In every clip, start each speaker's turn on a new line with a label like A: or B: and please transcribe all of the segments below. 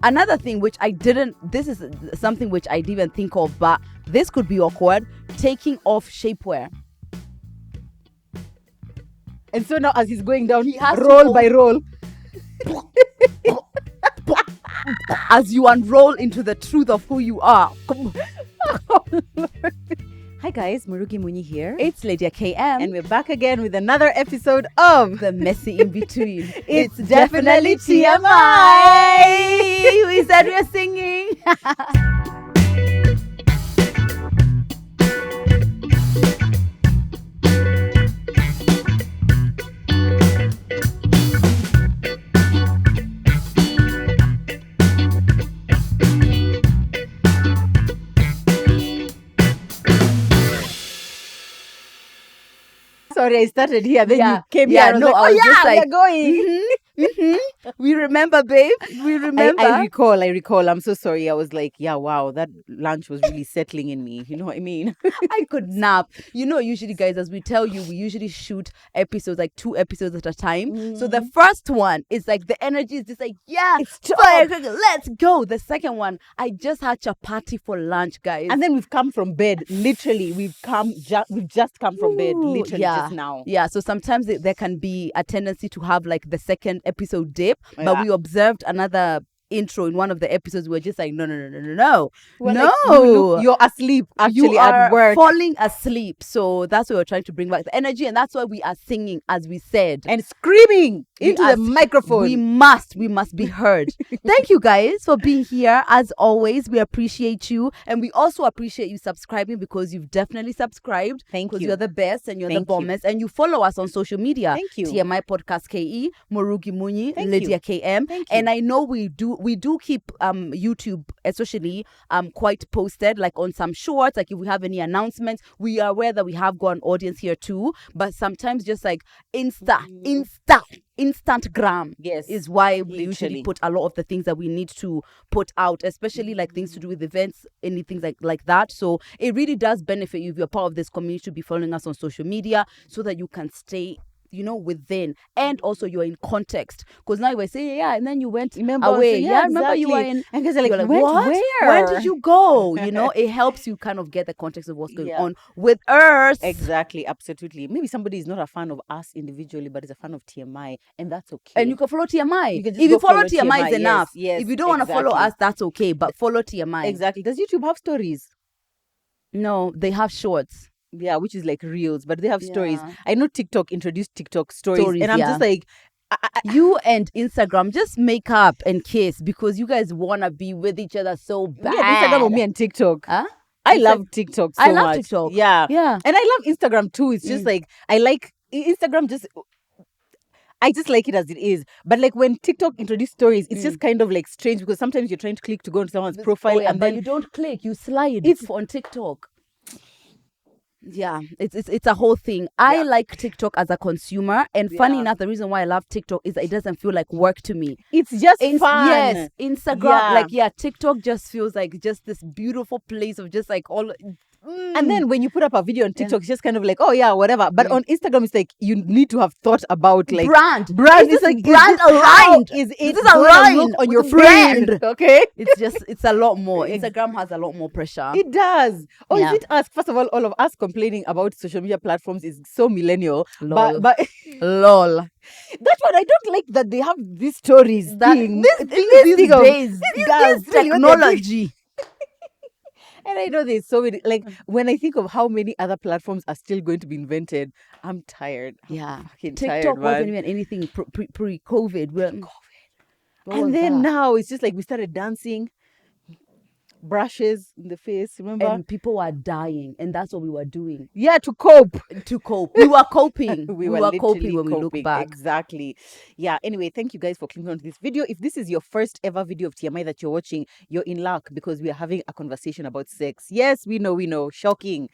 A: Another thing which this is something which I didn't even think of, but this could be awkward, taking off shapewear.
B: And so now as he's going down,
A: He has to
B: roll by roll.
A: As you unroll into the truth of who you are.
B: Hi guys, Marugi Muni here.
A: It's Lydia KM.
B: And we're back again with another episode of
A: The Messy In Between.
B: It's definitely TMI.
A: We said we're singing.
B: Sorry, I started here. Then you came here.
A: No, I was just like,
B: we're going.
A: We remember, babe. We remember.
B: I recall. I'm so sorry. I was like, yeah, wow, that lunch was really settling in me. You know what I mean?
A: I could nap. You know, usually, guys, as we tell you, we usually shoot episodes, like 2 episodes at a time. So the first one is like, the energy is just like, yeah,
B: It's top.
A: let's go. The second one, I just had chapati for lunch, guys.
B: And then we've come from bed. Literally, we've just come from bed. Literally, just now.
A: Yeah, so sometimes there can be a tendency to have like the second episode dip, but
B: Yeah.
A: we observed another intro in one of the episodes. We're just like, no.
B: We're
A: No.
B: like, you're asleep actually
A: You are
B: at work.
A: falling asleep. So that's why we're trying to bring back the energy, and that's why we are singing, as we said.
B: And screaming
A: We
B: into
A: are-
B: the microphone.
A: We must be heard. Thank you guys for being here. As always, we appreciate you, and we also appreciate you subscribing, because you've definitely subscribed.
B: Thank
A: Because
B: you.
A: you're the best and you're
B: Thank
A: the
B: you.
A: bombest, and you follow us on social media.
B: Thank you.
A: TMI Podcast KE, Marugi Muni,
B: Thank
A: Lydia KM.
B: Thank you.
A: And I know we do keep YouTube especially quite posted, like on some shorts, like if we have any announcements. We are aware that we have got an audience here too, but sometimes just like Instagram
B: Yes,
A: is why we usually
B: literally.
A: put a lot of the things that we need to put out, especially like things to do with events, anything like that. So it really does benefit you if you're part of this community to be following us on social media, so that you can stay, you know, within, and also you're in context. Because now you were saying, and then you went
B: Remember,
A: away.
B: so,
A: Yeah, remember you were
B: exactly.
A: in.
B: And guys are like,
A: You're
B: "Went
A: what?
B: where?
A: When did you go? You know, it helps you kind of get the context of what's going
B: Yeah.
A: on with us.
B: Exactly, absolutely. Maybe somebody is not a fan of us individually, but is a fan of TMI, and that's okay.
A: And you can follow TMI.
B: You can just
A: If you
B: go
A: follow
B: follow
A: TMI,
B: TMI,
A: is enough.
B: yes,
A: If you don't want to follow
B: exactly.
A: us, that's okay. But follow TMI.
B: Exactly. Does YouTube have stories?
A: No, they have shorts.
B: Yeah, which is like reels, but they have stories.
A: Yeah.
B: I know TikTok introduced TikTok stories,
A: Stories,
B: and I'm
A: yeah.
B: just like,
A: You and Instagram just make up and kiss, because you guys want to be with each other so bad.
B: me and Instagram or me and TikTok.
A: Huh?
B: I
A: Insta-
B: love TikTok so
A: I love
B: much.
A: TikTok.
B: Yeah.
A: Yeah.
B: And I love Instagram too. It's just like, I like Instagram I just like it as it is. But like when TikTok introduced stories, it's just kind of like strange, because sometimes you're trying to click to go into someone's profile,
A: Oh, yeah,
B: and
A: but
B: then
A: you don't click, you slide.
B: It's-
A: on TikTok. Yeah, it's a whole thing. I like TikTok as a consumer, and funny
B: Yeah.
A: enough, the reason why I love TikTok is that it doesn't feel like work to me.
B: it's just fun.
A: Yes, Instagram,
B: Yeah.
A: TikTok just feels like just this beautiful place of just like all.
B: And then when you put up a video on TikTok, it's just kind of like, oh yeah, whatever. But on Instagram, it's like you need to have thought about like
A: brand.
B: It's
A: Is
B: like
A: this brand
B: how
A: aligned?
B: is it
A: This is
B: gonna
A: aligned
B: look on
A: with
B: your
A: the brand.
B: brand? Okay.
A: It's a lot more. Instagram has a lot more pressure.
B: It does. Or
A: Yeah.
B: is it us? First of all of us complaining about social media platforms is so millennial.
A: Lol.
B: But
A: Lol.
B: that's what I don't like, that they have these stories.
A: That
B: thing.
A: these
B: thing of
A: days,
B: these girls
A: this
B: telling what they're doing.
A: technology.
B: And I know there's so many, like when I think of how many other platforms are still going to be invented, I'm tired. I'm
A: Yeah,
B: fucking
A: TikTok
B: tired,
A: wasn't
B: man.
A: even anything pre-COVID. What was
B: And then
A: that?
B: now it's just like we started dancing, brushes in the face, remember?
A: And people were dying, and that's what we were doing
B: Yeah, to cope.
A: to cope. We were coping.
B: We
A: were
B: literally
A: coping when we look
B: coping.
A: back.
B: Exactly. Yeah. Anyway, thank you guys for clicking on this video. If this is your first ever video of TMI that you're watching, you're in luck, because we are having a conversation about sex. Yes, we know. Shocking.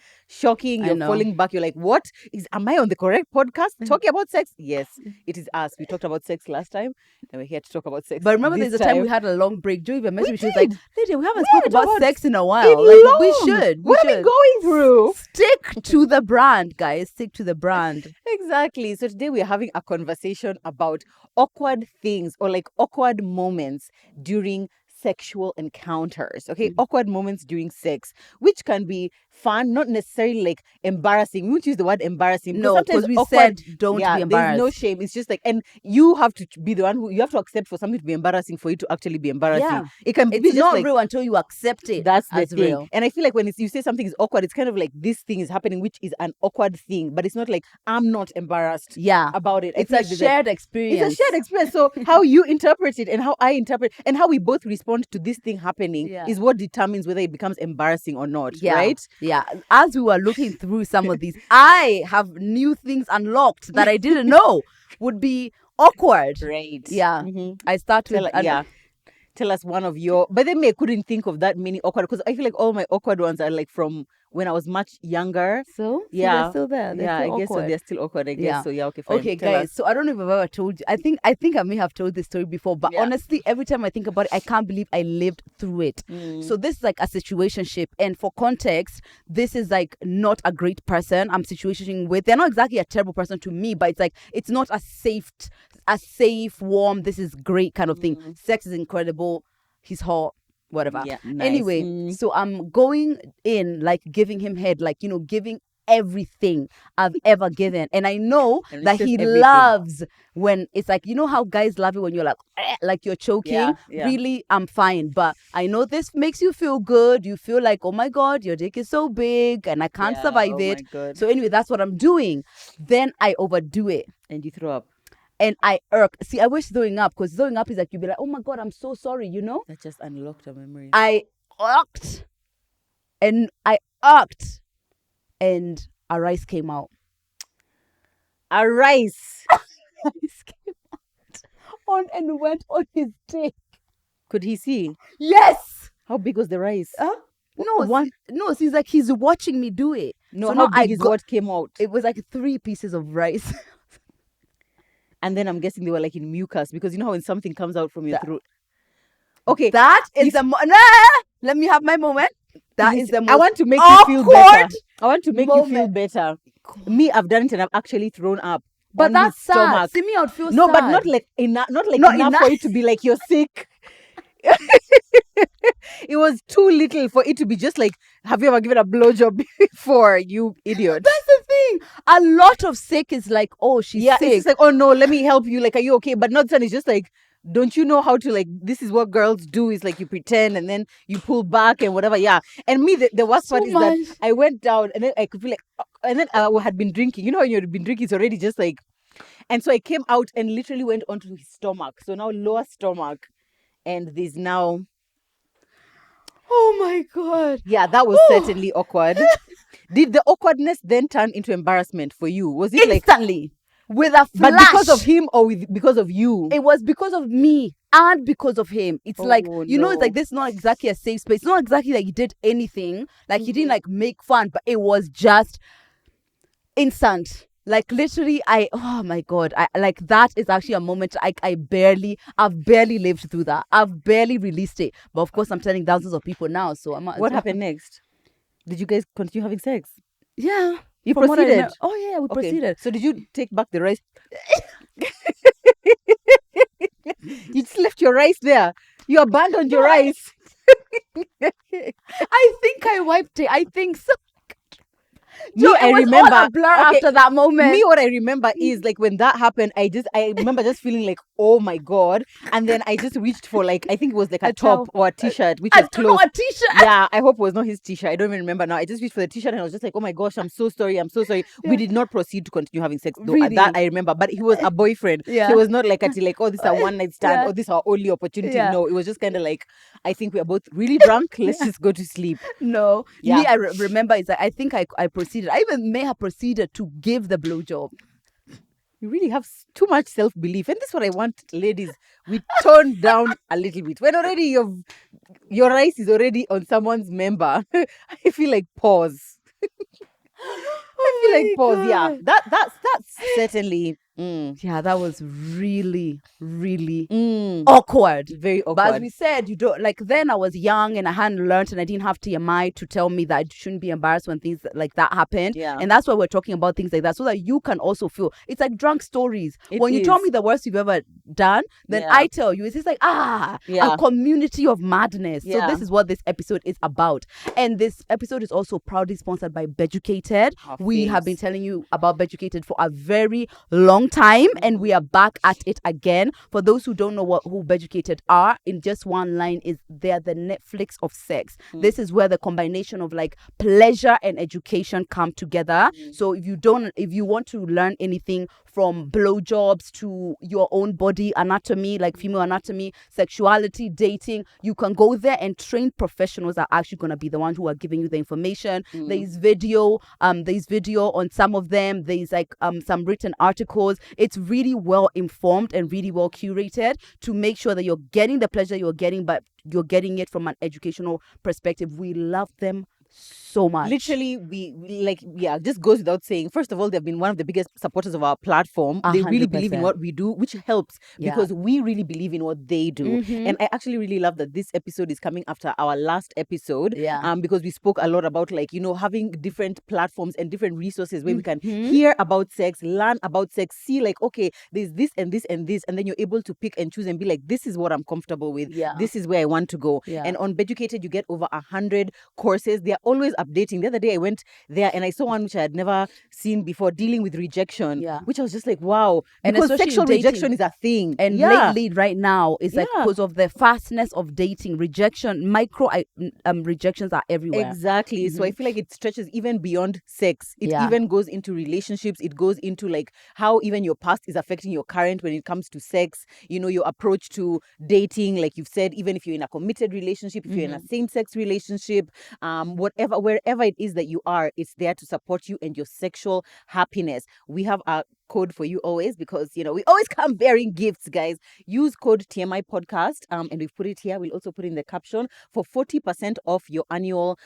A: I
B: You're
A: know.
B: falling back. You're like, what? Am I on the correct podcast talking about sex? Yes, it is us. We talked about sex last time, and we're here to talk about sex.
A: But remember,
B: this
A: there's a time we had a long break. Joe even messaged me. She was like,
B: did.
A: Lydia, we haven't
B: We
A: spoken
B: haven't
A: about
B: talked
A: sex in a while.
B: It's
A: Like, we
B: long.
A: should.
B: What are we going through?
A: Stick to the brand, guys. Stick to the brand.
B: Exactly. So today we are having a conversation about awkward things, or like awkward moments during sexual encounters, okay? Awkward moments during sex, which can be fun, not necessarily like embarrassing. We won't use the word embarrassing
A: No,
B: sometimes
A: because we
B: awkward,
A: said don't
B: yeah,
A: be
B: there's no
A: embarrassed.
B: shame. It's just like, and you have to be the one who you have to accept for something to be embarrassing for you to actually be embarrassing.
A: Yeah.
B: It can be
A: It's
B: just
A: not
B: like
A: real until you accept it
B: that's the
A: as
B: thing.
A: real.
B: And I feel like when you say something is awkward, it's kind of like this thing is happening, which is an awkward thing, but it's not like I'm not embarrassed
A: Yeah.
B: about it. I
A: It's
B: feel
A: a
B: like there's like-
A: shared experience.
B: It's a shared experience. So how you interpret it and how I interpret and how we both respond to this thing happening
A: Yeah.
B: is what determines whether it becomes embarrassing or not,
A: Yeah.
B: right?
A: Yeah. As we were looking through some of these, I have new things unlocked that I didn't know would be awkward.
B: Right.
A: Yeah.
B: Mhm.
A: I start with
B: Tell us one of your, but then I couldn't think of that many awkward because I feel like all my awkward ones are like from when I was much younger.
A: So
B: Yeah.
A: they're still there. They're
B: Yeah,
A: still
B: I guess so.
A: awkward.
B: They're still awkward. I guess
A: Yeah.
B: so. Yeah, okay, fine.
A: Okay,
B: Tell
A: guys.
B: us.
A: So I don't know if I've ever told you. I think I may have told this story before, but
B: Yeah.
A: honestly, every time I think about it, I can't believe I lived through it. So this is like a situationship, and for context, this is like not a great person I'm situationing with. They're not exactly a terrible person to me, but it's like it's not a safe, warm. This is great kind of thing. Sex is incredible. He's hot. Whatever.
B: Yeah, nice.
A: Anyway, so I'm going in like giving him head, like giving everything I've ever given, and I know
B: And
A: that
B: it's just
A: he
B: everything.
A: loves when it's like how guys love it when you're like you're choking.
B: Yeah.
A: Really, I'm fine, but I know this makes you feel good. You feel like, oh my god, your dick is so big and I can't
B: Yeah,
A: survive
B: oh
A: it.
B: my God.
A: So anyway, that's what I'm doing. Then I overdo it.
B: And you throw up.
A: And I irk. See, I wish throwing up, because throwing up is like you'd be like, oh my god, I'm so sorry,
B: That just unlocked a memory.
A: I irked. And a rice came out.
B: A rice.
A: Rice came out and went on his dick.
B: Could he see?
A: Yes.
B: How big was the rice?
A: No,
B: One.
A: no. He's like he's watching me do it.
B: No,
A: so
B: how
A: now
B: big is what came out?
A: It was like 3 pieces of rice.
B: And then I'm guessing they were like in mucus because you know how when something comes out from your throat. Okay.
A: That is the let me have my moment. That is the most
B: I want to make you feel better.
A: awkward
B: I want to make you feel
A: moment.
B: better. Me, I've done it and I've actually thrown up.
A: But
B: on
A: that's
B: his
A: sad.
B: stomach.
A: See me, I'd feel
B: No,
A: sad.
B: but not like enough. Not like
A: Not
B: enough
A: enough.
B: for it to be like you're sick. It was too little for it to be just like, have you ever given a blowjob before, you idiot?
A: That's the thing. A lot of sick is like, oh, she's
B: Yeah,
A: sick.
B: it's just like, oh no, let me help you. Like, are you okay? But not then. It's just like, don't you know how to like? This is what girls do. Is like you pretend and then you pull back and whatever. Yeah. And me, the worst
A: So
B: part is
A: much.
B: that I went down and then I could feel like, and then I had been drinking. You know, when you've been drinking, it's already just like, and so I came out and literally went onto his stomach. So now lower stomach, and there's now.
A: Oh my god.
B: Yeah, that was certainly awkward. Did the awkwardness then turn into embarrassment for you? Was it like,
A: Instantly. With a flash.
B: but because of him or because of you?
A: It was because of me and because of him. It's like,
B: Oh,
A: it's
B: no.
A: like this is not exactly a safe space. It's not exactly like he did anything. Like he didn't like make fun, but it was just instant. Like literally, oh my god, I like that is actually a moment I've barely lived through that. I've barely released it. But of course, I'm telling thousands of people now. So I'm.
B: What happened next? Did you guys continue having sex?
A: Yeah,
B: You
A: from what I
B: proceeded?
A: remember- Oh yeah, we
B: Okay.
A: proceeded.
B: So did you take back the rice? You just left your rice there. You abandoned your rice.
A: I think I wiped it. I think so.
B: Me,
A: Joe,
B: I
A: it was
B: remember.
A: all a blur
B: Okay,
A: after that moment.
B: Me, what I remember is like when that happened, I remember just feeling like, oh my god, and then I just reached for like I think it was like a top or a t-shirt which was closed.
A: a t-shirt.
B: Yeah, I hope it was not his t-shirt. I don't even remember now. I just reached for the t-shirt and I was just like, oh my gosh, I'm so sorry. We did not proceed to continue having sex though.
A: Really?
B: That I remember. But he was a boyfriend.
A: Yeah.
B: He was not like oh, this is a one night stand
A: Yeah.
B: or this is our only opportunity.
A: Yeah.
B: No, it was just kind of like, I think we are both really drunk. Let's just go to sleep.
A: No.
B: Yeah.
A: Me, I remember is that I think I proceeded. I even may have proceeded to give the blowjob.
B: You really have too much self-belief. And this is what I want, ladies. We tone down a little bit. When already your rice is already on someone's member, I feel like pause. I feel like pause. Yeah, that's certainly
A: Yeah, that was really, really awkward.
B: Very awkward.
A: But as we said, you don't like then I was young and I hadn't learned and I didn't have TMI to tell me that I shouldn't be embarrassed when things like that happened.
B: Yeah.
A: And that's why we're talking about things like that so that you can also feel it's like drunk stories. When you tell me the worst you've ever done, then I tell you, it's just like a community of madness. So this is what this episode is about. And this episode is also proudly sponsored by Beducated. We have been telling you about Beducated for a very long time and we are back at it again. For those who don't know who Beducated are, in just one line is they're the Netflix of sex. This is where the combination of like pleasure and education come together. So if you want to learn anything from blowjobs to your own body anatomy, like female anatomy, sexuality, dating, you can go there and trained professionals are actually going to be the ones who are giving you the information. There's video on some of them. There's like some written articles. It's really well informed and really well curated to make sure that you're getting the pleasure you're getting, but you're getting it from an educational perspective. We love them so much.
B: Literally, just goes without saying. First of all, they've been one of the biggest supporters of our platform. 100%. They really believe in what we do, which helps because we really believe in what they do. And I actually really love that this episode is coming after our last episode. Because we spoke a lot about having different platforms and different resources where we can hear about sex, learn about sex, see okay, there's this and this and this, and then you're able to pick and choose and be like, this is what I'm comfortable with. This is where I want to go. And on Beducated, you get over 100 courses. They're always updating. The other day I went there and I saw one which I had never seen before, dealing with rejection, which I was just like, wow.
A: And
B: because sexual rejection is a thing.
A: And lately right now it's like because of the fastness of dating, rejection, micro rejections are everywhere.
B: Exactly. So I feel like it stretches even beyond sex. It even goes into relationships. It goes into how even your past is affecting your current when it comes to sex, your approach to dating, like you've said, even if you're in a committed relationship, if you're in a same-sex relationship, wherever it is that you are, it's there to support you and your sexual happiness. We have a code for you always because we always come bearing gifts, guys. Use code TMI podcast and we've put it here. We'll also put in the caption for 40% off your annual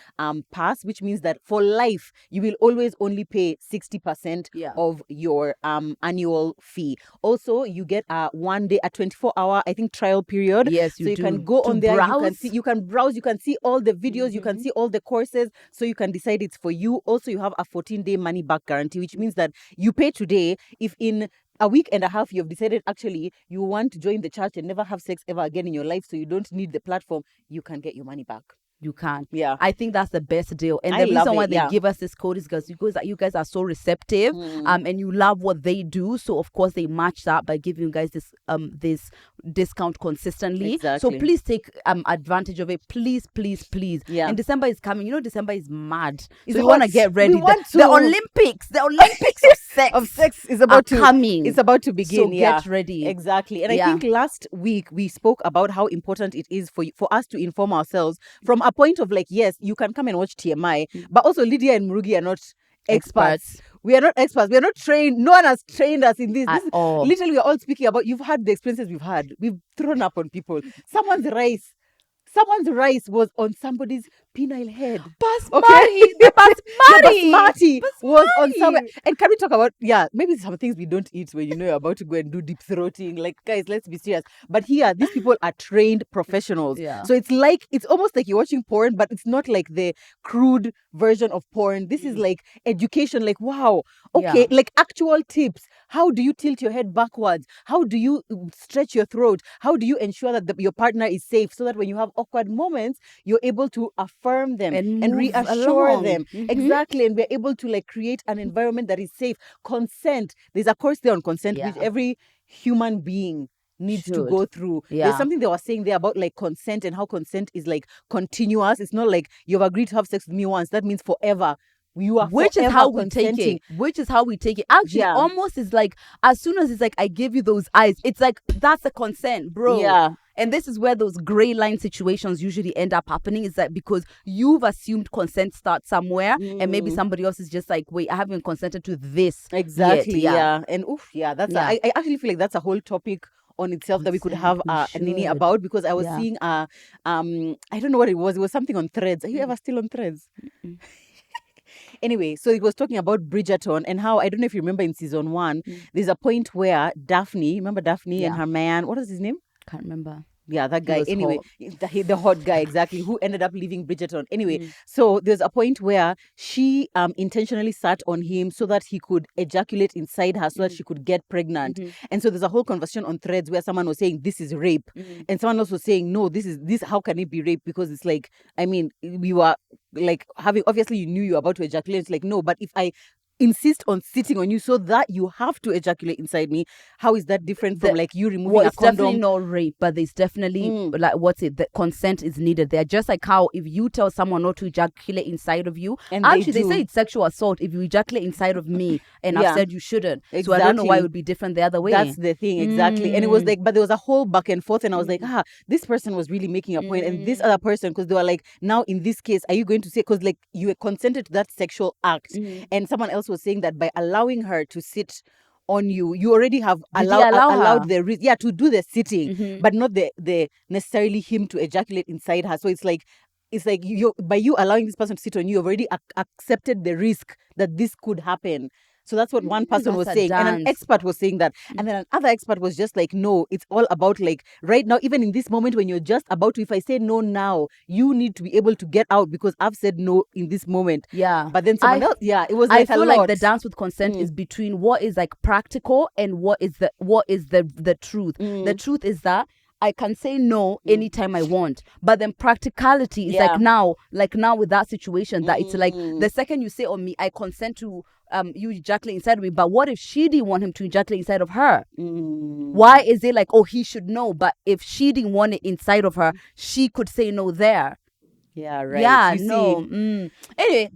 B: pass, which means that for life you will always only pay 60% of your annual fee. Also, you get a 24-hour I think trial period.
A: Yes,
B: so you can go on there, you can browse, you can see all the videos, you can see all the courses, so you can decide it's for you. Also, you have a 14-day money back guarantee, which means that you pay today. If in a week and a half you've decided actually you want to join the church and never have sex ever again in your life, so you don't need the platform, you can get your money back.
A: You can.
B: Yeah.
A: I think that's the best deal. And the reason why they give us this code is because you guys are so receptive and you love what they do. So of course they match that by giving you guys this discount consistently.
B: Exactly.
A: So please take advantage of it. Please.
B: Yeah.
A: And December is coming. December is mad.
B: It's
A: so we want to get ready. The Olympics of sex
B: is about to
A: coming.
B: It's about to begin.
A: So get ready.
B: Exactly. And I think last week we spoke about how important it is for us to inform ourselves from a point of yes, you can come and watch TMI, but also Lydia and Murugi are not experts. We are not experts. We are not trained. No one has trained us in this.
A: All.
B: Literally, we are all speaking about, you've had the experiences we've had. We've thrown up on people. Someone's rice was on somebody's penile head.
A: The
B: basmati was on somewhere. And can we talk about, maybe some things we don't eat when you're about to go and do deep throating. Guys, let's be serious. But here, these people are trained professionals.
A: Yeah.
B: So it's almost like you're watching porn, but it's not like the crude version of porn. This is education, wow. Okay, actual tips. How do you tilt your head backwards? How do you stretch your throat? How do you ensure that your partner is safe so that when you have awkward moments, you're able to affirm them and reassure them? Exactly. And we're able to create an environment that is safe. Consent. There's a course there on consent, which every human being needs to go through. There's something they were saying there about consent and how consent is continuous. It's not you've agreed to have sex with me once. That means forever.
A: Which is how we take it. Actually, almost is as soon as it's I give you those eyes, it's that's a consent, bro.
B: Yeah.
A: And this is where those gray line situations usually end up happening, is that because you've assumed consent starts somewhere and maybe somebody else is just wait, I haven't consented to this.
B: Exactly. Yet. And that's I actually feel that's a whole topic on itself that we could have a Nini about, because I was seeing I don't know what it was. It was something on Threads. Are you ever still on Threads? Anyway, so it was talking about Bridgerton and how, I don't know if you remember in season 1, there's a point where Daphne, remember Daphne and her man, what was his name?
A: Can't remember.
B: Yeah, that
A: He
B: guy.
A: was
B: Anyway,
A: hot.
B: the hot guy, exactly, who ended up leaving Bridgerton. Anyway, so there's a point where she intentionally sat on him so that he could ejaculate inside her so that she could get pregnant. And so there's a whole conversation on Threads where someone was saying this is rape. And someone else was saying, no, this, how can it be rape? Because it's like, I mean, we were like having, obviously you knew you were about to ejaculate. It's like, no, but if I insist on sitting on you so that you have to ejaculate inside me, how is that different from like you removing a condom?
A: It's definitely not rape, but there's definitely like the consent is needed there. Just like how if you tell someone not to ejaculate inside of you,
B: and
A: actually they say it's sexual assault if you ejaculate inside of me and I've said you shouldn't. Exactly. So I don't know why it would be different the other way.
B: That's the thing, exactly. And it was like, but there was a whole back and forth, and I was like, this person was really making a point, and this other person, because they were like, now in this case, are you going to say, because like you were consented to that sexual act, and someone else was saying that by allowing her to sit on you, you already have allowed the to do the sitting, but not the necessarily him to ejaculate inside her. So it's like you, by you allowing this person to sit on you, you've already accepted the risk that this could happen. So that's what one person was saying. And an expert was saying that. And then another expert was just like, no, it's all about like right now, even in this moment when you're just about to, if I say no now, you need to be able to get out because I've said no in this moment.
A: Yeah.
B: But then someone else, it was like
A: I feel like the dance with consent is between what is like practical and what is the truth. The truth is that I can say no anytime I want. But then practicality is like now with that situation that it's like the second you say on me, I consent to you ejaculate inside of me. But what if she didn't want him to ejaculate inside of her? Why is it like, oh, he should know? But if she didn't want it inside of her, she could say no there.
B: Yeah, right.
A: Yeah, Anyway,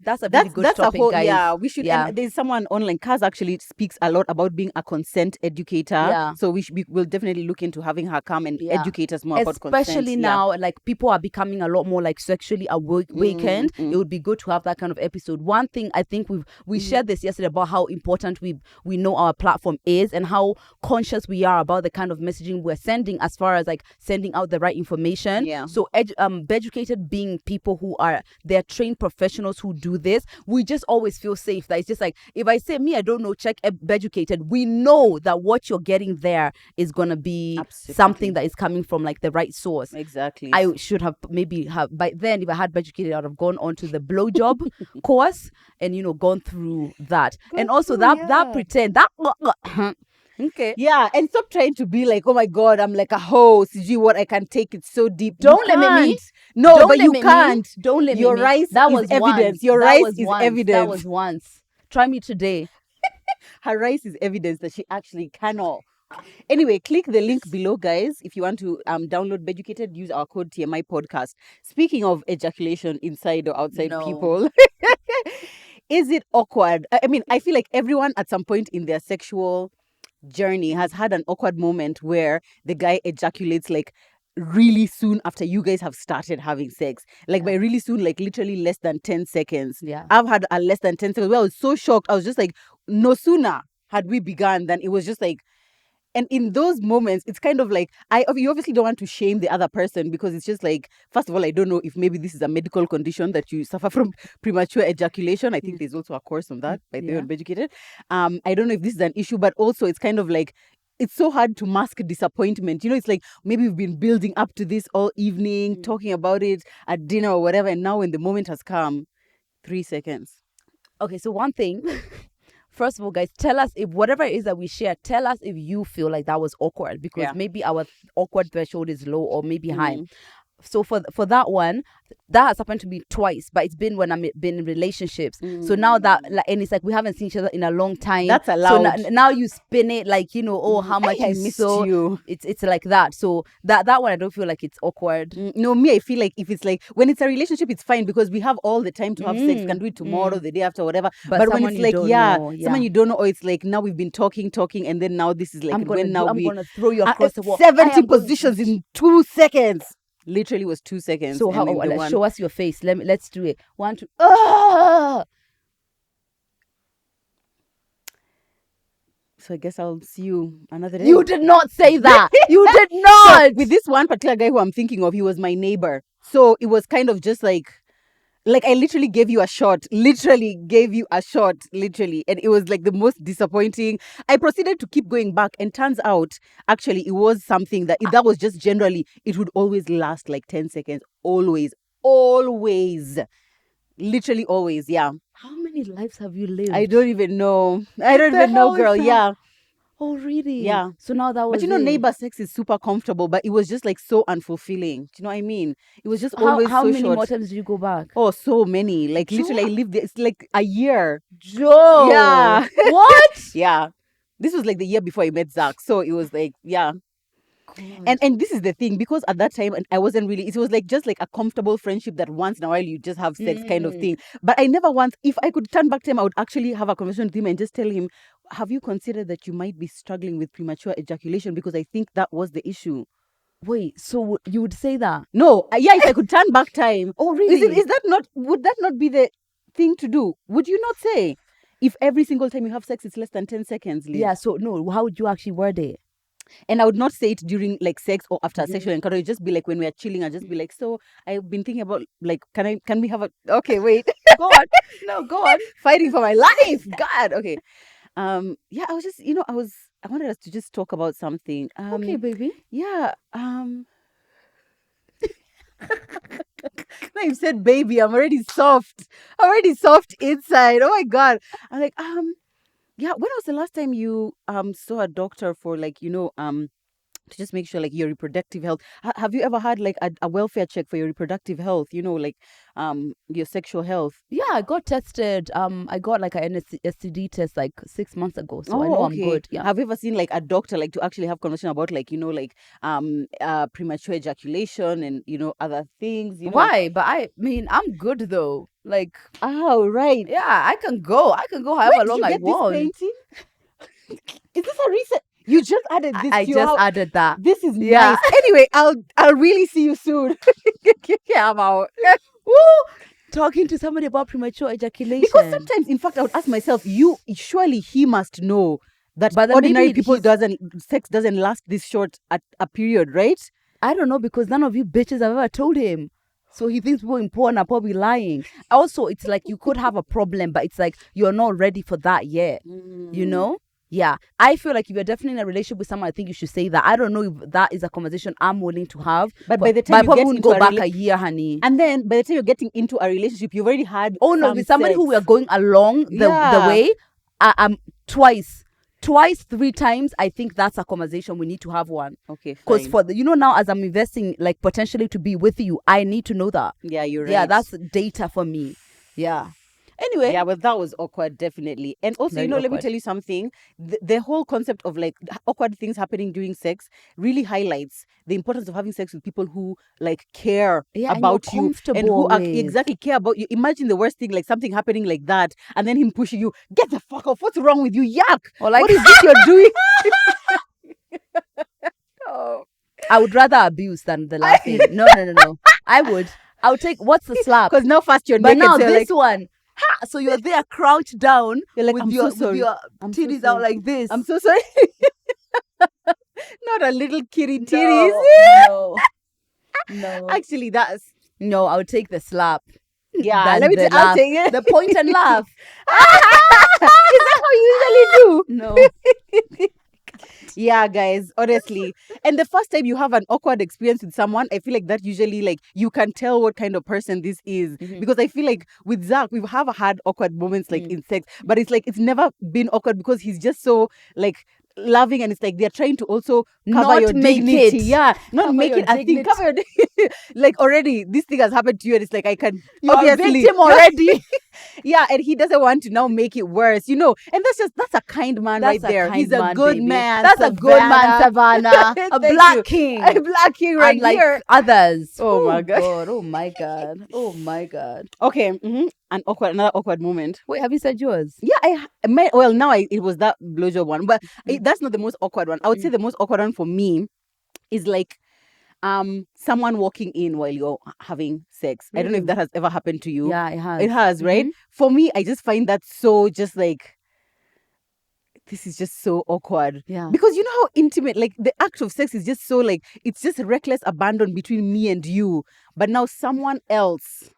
A: that's a really good topic, guys.
B: Yeah, we should. Yeah. And there's someone online, Kaz actually speaks a lot about being a consent educator. Yeah. So we'll definitely look into having her come and educate us more about consent.
A: Especially now, like people are becoming a lot more like sexually awakened. It would be good to have that kind of episode. One thing I think we shared this yesterday about how important we know our platform is and how conscious we are about the kind of messaging we're sending as far as like sending out the right information. Yeah. So Beducated being people who they're trained professionals who do this, we just always feel safe that it's just like if I say me I don't know, check Beducated, we know that what you're getting there is gonna be something that is coming from like the right source.
B: Exactly.
A: I should have by then, if I had Beducated, I would have gone on to the blowjob course and gone through that. And also that pretend that okay.
B: Yeah, and stop trying to be like, oh my God, I'm like a host. Gee, what I can take it so deep.
A: Don't limit me.
B: No, don't but you can't.
A: Don't limit me.
B: Your rice that was evidence. Your rice is evidence.
A: That was once. Try me today.
B: Her rice is evidence that she actually cannot. Anyway, click the link below, guys. If you want to download Beducated, use our code TMI podcast. Speaking of ejaculation inside or outside people, is it awkward? I mean, I feel like everyone at some point in their sexual journey has had an awkward moment where the guy ejaculates like really soon after you guys have started having sex. Like by really soon, like literally less than 10 seconds. Yeah. I've had a less than 10 seconds where I was so shocked. I was just like, no sooner had we begun than it was just like, and in those moments, it's kind of like, you obviously don't want to shame the other person because it's just like, first of all, I don't know if maybe this is a medical condition that you suffer from premature ejaculation. I think there's also a course on that by the way on Beducated. I don't know if this is an issue, but also it's kind of like, it's so hard to mask disappointment. It's like maybe we've been building up to this all evening, talking about it at dinner or whatever. And now when the moment has come, 3 seconds.
A: Okay, so one thing... First of all, guys, tell us if whatever it is that we share, tell us if you feel like that was awkward because maybe our awkward threshold is low or maybe high. So for that one, that has happened to me twice, but it's been when I've been in relationships. So now that and it's like we haven't seen each other in a long time.
B: That's allowed.
A: So now you spin it like how much
B: I missed you.
A: It's like that. So that one I don't feel like it's awkward.
B: No, me I feel like if it's like when it's a relationship, it's fine because we have all the time to have sex. We can do it tomorrow, the day after, whatever. But when it's like someone you don't know, or it's like now we've been talking, and then now this is like
A: I'm gonna throw you across the wall.
B: 70 positions in 2 seconds. Literally was 2 seconds.
A: So show us your face. Let's do it. 1, 2. So
B: I guess I'll see you another day.
A: You did not say that. You did not.
B: So with this one particular guy who I'm thinking of, he was my neighbor. So it was kind of just like Like, I literally gave you a shot. Literally gave you a shot. Literally. And it was like the most disappointing. I proceeded to keep going back. And turns out, actually, it was something that was just generally, it would always last like 10 seconds. Always. Always. Literally always. Yeah.
A: How many lives have you lived?
B: I don't even know. I don't even know, girl. Yeah.
A: Oh, really?
B: Yeah.
A: So now that was
B: But you know,
A: it.
B: neighbor sex is super comfortable, but it was just like so unfulfilling. Do you know what I mean? It was just always
A: How
B: so
A: many
B: short.
A: more times did you go back?
B: Oh, so many. Like literally, I lived there. It's like a year.
A: Joe.
B: Yeah.
A: What?
B: Yeah. This was like the year before I met Zach. So it was like, yeah.
A: God.
B: And this is the thing, because at that time I wasn't really, it was like just like a comfortable friendship that once in a while you just have sex kind of thing. But I never once, if I could turn back time, I would actually have a conversation with him and just tell him, have you considered that you might be struggling with premature ejaculation? Because I think that was the issue.
A: Wait, so you would say that?
B: No, yeah, if I could turn back time.
A: Oh, really?
B: Would that not be the thing to do? Would you not say, if every single time you have sex it's less than 10 seconds, Liz?
A: Yeah, so no, how would you actually word it?
B: And I would not say it during like sex or after a sexual encounter. It'd just be like when we are chilling, I'd just be like, so I've been thinking about like, can we have a, okay, wait.
A: Go on. No, go on.
B: Fighting for my life. God. Okay. Yeah, I was just, I wanted us to just talk about something.
A: Okay, baby.
B: Yeah. Now you've said baby, I'm already soft. Inside. Oh my God. I'm like, yeah, when was the last time you saw a doctor for like, to just make sure like your reproductive health? Have you ever had like a welfare check for your reproductive health? Like your sexual health?
A: Yeah, I got tested. I got like an STD test like 6 months ago, so I know I'm good. Yeah.
B: Have you ever seen like a doctor like to actually have conversation about like premature ejaculation and other things?
A: Why? But I mean, I'm good though. Like,
B: oh right,
A: yeah, I can go however long I want.
B: This painting? Is this a recent? You just added this.
A: I just added that.
B: This is nice. Anyway, I'll really see you soon. Yeah, I'm out.
A: Woo! Talking to somebody about premature ejaculation.
B: Because sometimes, in fact, I would ask myself, surely he must know that
A: but
B: ordinary people sex doesn't last this short at a period, right?
A: I don't know, because none of you bitches have ever told him. So he thinks people in porn are probably lying. Also, it's like you could have a problem, but it's like you're not ready for that yet. You know? Yeah. I feel like if you're definitely in a relationship with someone, I think you should say that. I don't know if that is a conversation I'm willing to have.
B: But by the time you
A: probably
B: get
A: wouldn't
B: into
A: go back a year, honey.
B: And then by the time you're getting into a relationship, you've already had
A: with somebody
B: sex.
A: who we are going along the way. Twice, 3 times, I think that's a conversation we need to have one.
B: Okay,
A: because for now, as I'm investing like potentially to be with you, I need to know that.
B: Yeah, you're right.
A: Yeah, that's data for me. Yeah. Anyway.
B: Yeah, but that was awkward, definitely. And also, let me tell you something. The whole concept of like awkward things happening during sex really highlights the importance of having sex with people who like care about you and who exactly care about you. Imagine the worst thing, like something happening like that, and then him pushing you, get the fuck off. What's wrong with you? Yuck.
A: Or like,
B: what is this you're doing?
A: Oh. I would rather abuse than the laughing. No. I would take, what's the slap?
B: Because now first you're
A: naked. But now this
B: like,
A: one. Ha! So you're there crouched down with your titties out like this.
B: I'm so sorry. Not a little kitty titties.
A: No.
B: Actually, that's...
A: No, I would take the slap.
B: Yeah, I'll take it.
A: The point and laugh.
B: Is that how you usually do?
A: No.
B: Yeah, guys, honestly. And the first time you have an awkward experience with someone, I feel like that usually, like, you can tell what kind of person this is. Because I feel like with Zach, we've had awkward moments, like, in sex. But it's like, it's never been awkward because he's just so, like, loving, and it's like they're trying to also cover your dignity. Yeah, not make it a thing. Cover your like already this thing has happened to you, and it's like you're obviously a victim already. Yeah, and he doesn't want to now make it worse, and that's a kind man right there. He's a good man.
A: That's a good man, Savannah. A black king.
B: A black king right here.
A: Others.
B: Oh my God.
A: Oh my God. Oh my God.
B: Okay. Another awkward moment.
A: Wait, have you said yours?
B: Yeah, it was that blowjob one, but that's not the most awkward one. I would say the most awkward one for me is like someone walking in while you're having sex. I don't know if that has ever happened to you.
A: Yeah, it has.
B: It has, right? For me, I just find that so just like, this is just so awkward.
A: Yeah.
B: Because you know how intimate, like the act of sex is just so like, it's just reckless abandon between me and you. But now someone else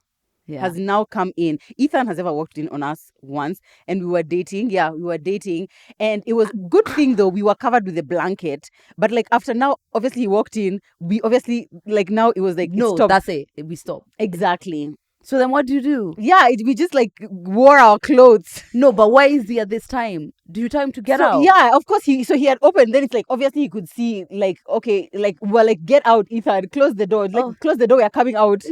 B: has now come in. Ethan has ever walked in on us once, and we were dating. Yeah, we were dating, and it was good thing though. We were covered with a blanket, but like after now, obviously he walked in. We obviously like now it was like
A: No,
B: it stopped.
A: that's it. We stopped.
B: Exactly.
A: So then what do you do?
B: Yeah, we just like wore our clothes.
A: No, but why is he at this time? Do you tell him to get out?
B: Yeah, of course he had opened. Then it's like obviously he could see like okay, like well, like get out, Ethan, close the door. Like close the door, we are coming out.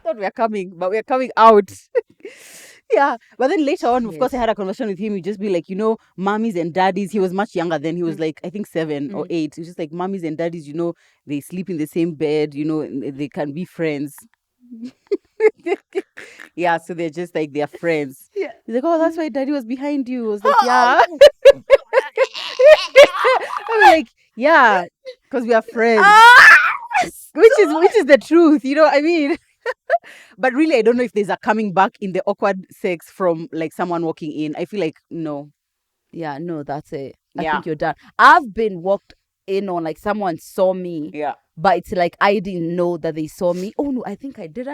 B: Thought we are coming, but we are coming out. Yeah, but then later on, of course, I had a conversation with him. He'd just be like, you know, mummies and daddies. He was much younger then. He was like, I think 7 or 8. He was just like, mummies and daddies, you know, they sleep in the same bed. You know, they can be friends. Yeah, so they're just like they're friends.
A: Yeah.
B: He's like, oh, that's why daddy was behind you. I was like, yeah. I'm like, yeah, because we are friends. Which is the truth, you know what I mean? But really, I don't know if there's a coming back in the awkward sex from like someone walking in. I feel like no.
A: Yeah, no, that's it. I
B: Yeah.
A: think you're done. I've been walked in on, like someone saw me.
B: Yeah.
A: But it's like I didn't know that they saw me. Oh no, I think I did.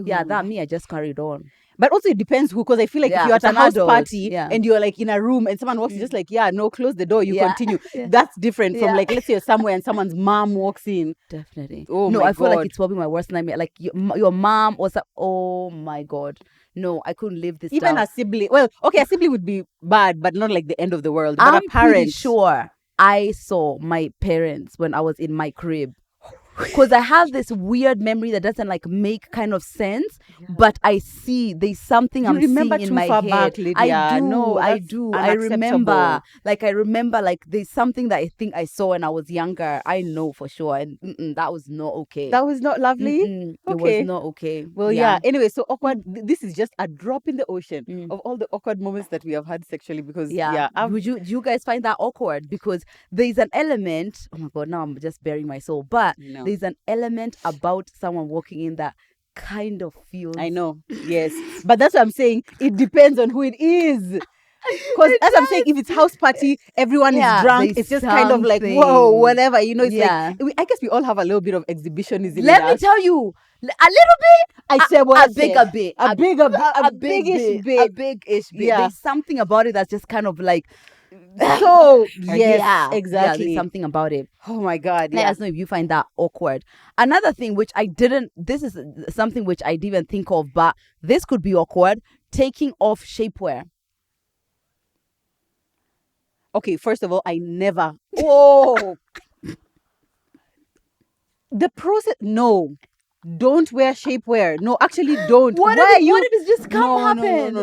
A: Yeah, that me. I just carried on.
B: But also it depends who, because I feel like if you're at a house party and you're like in a room and someone walks in, just like, yeah, no, close the door, you continue. That's different from like, let's say you're somewhere and someone's mom walks in.
A: Definitely.
B: Oh
A: no,
B: my
A: I feel
B: God.
A: like it's probably my worst nightmare. Like your mom or some. Oh my God. No, I couldn't live this
B: Even
A: down.
B: a sibling. Well, okay, a sibling would be bad, but not like the end of the world. But
A: I'm
B: a parent.
A: pretty sure I saw my parents when I was in my crib. Because I have this weird memory that doesn't like make kind of sense, but I see there's something I'm seeing in my head.
B: Back, Lydia.
A: I do,
B: no,
A: I do. I remember, like there's something that I think I saw when I was younger. I know for sure, and that was not okay.
B: That was not lovely.
A: It was not okay.
B: Well, yeah. Anyway, so awkward. This is just a drop in the ocean of all the awkward moments that we have had sexually. Because
A: do you guys find that awkward? Because there's an element. Oh my God, now I'm just burying my soul. But there's an element about someone walking in that kind of feels.
B: I know, yes, but that's what I'm saying. It depends on who it is. Because as I'm saying, if it's house party, everyone is drunk. It's just kind of like whoa, whatever. You know, it's like I guess we all have a little bit of exhibitionism.
A: Let me tell you, a little bit.
B: I said what
A: a big-ish bit.
B: Yeah.
A: There's something about it that's just kind of like.
B: So yes, exactly.
A: Yeah, there's something about it.
B: Oh my God.
A: Let us know if you find that awkward. Another thing which this is something which I didn't think of, but this could be awkward. Taking off shapewear.
B: Okay, first of all, I never. Oh, the process. No, don't wear shapewear. No, actually, don't.
A: What if it's just happen?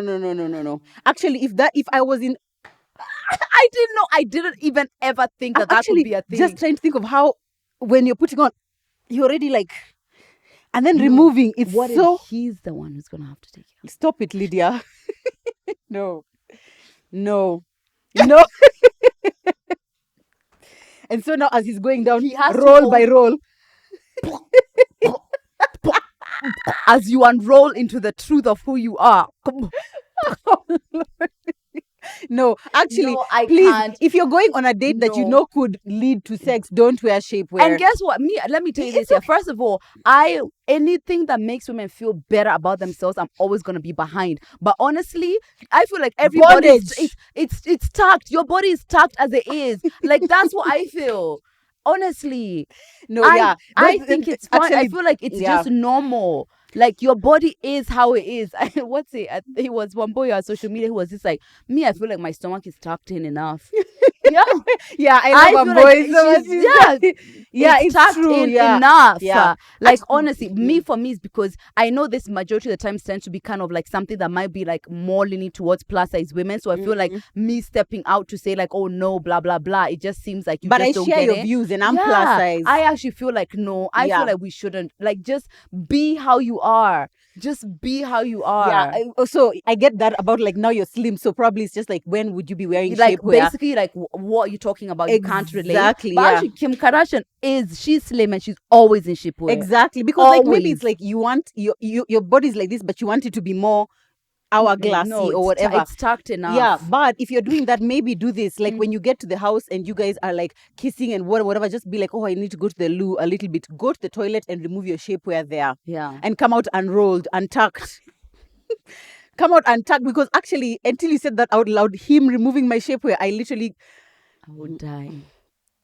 B: No. Actually, if I was in.
A: I didn't know. I didn't even ever think that could be a thing.
B: Just trying to think of how, when you're putting on, you're already like, and then removing. It's
A: what
B: so.
A: If he's the one who's gonna have to take it?
B: Stop it, Lydia. No. And so now, as he's going down, he has roll by roll.
A: As you unroll into the truth of who you are.
B: No, actually,
A: no, I
B: please,
A: can't.
B: If you're going on a date that you know could lead to sex, don't wear shapewear.
A: And guess what? Let me tell you this here. First of all, anything that makes women feel better about themselves, I'm always gonna be behind. But honestly, I feel like everybody it's tucked. Your body is tucked as it is. Like that's what I feel. Honestly.
B: No,
A: I think it's fine. I feel like it's just normal. Like your body is how it is. What's it? He was one boy on social media who was just like, I feel like my stomach is tucked in enough.
B: Yeah, I love boys.
A: It's tucked
B: true,
A: in enough.
B: Yeah.
A: Like honestly, for me is because I know this majority of the times tends to be kind of like something that might be like more leaning towards plus size women. So I feel like me stepping out to say like, oh no, blah blah blah. It just seems like
B: But I share your views, and I'm plus size.
A: I actually feel like no. I feel like we shouldn't. Like just be how you are. Just be how you are.
B: Yeah. So I get that about like now you're slim. So probably it's just like when would you be wearing
A: like
B: shapewear?
A: Basically like what you're talking about. You can't relate.
B: Exactly.
A: But actually, Kim Kardashian she's slim and she's always in shapewear.
B: Exactly, because like maybe it's like you want your body's like this, but you want it to be more hourglassy or whatever.
A: It's tucked enough.
B: Yeah, but if you're doing that, maybe do this. Like when you get to the house and you guys are like kissing and whatever, just be like, oh, I need to go to the loo a little bit. Go to the toilet and remove your shapewear there.
A: Yeah.
B: And come out unrolled, untucked. come out and tag, because actually, until you said that out loud, him removing my shapewear, I
A: would die.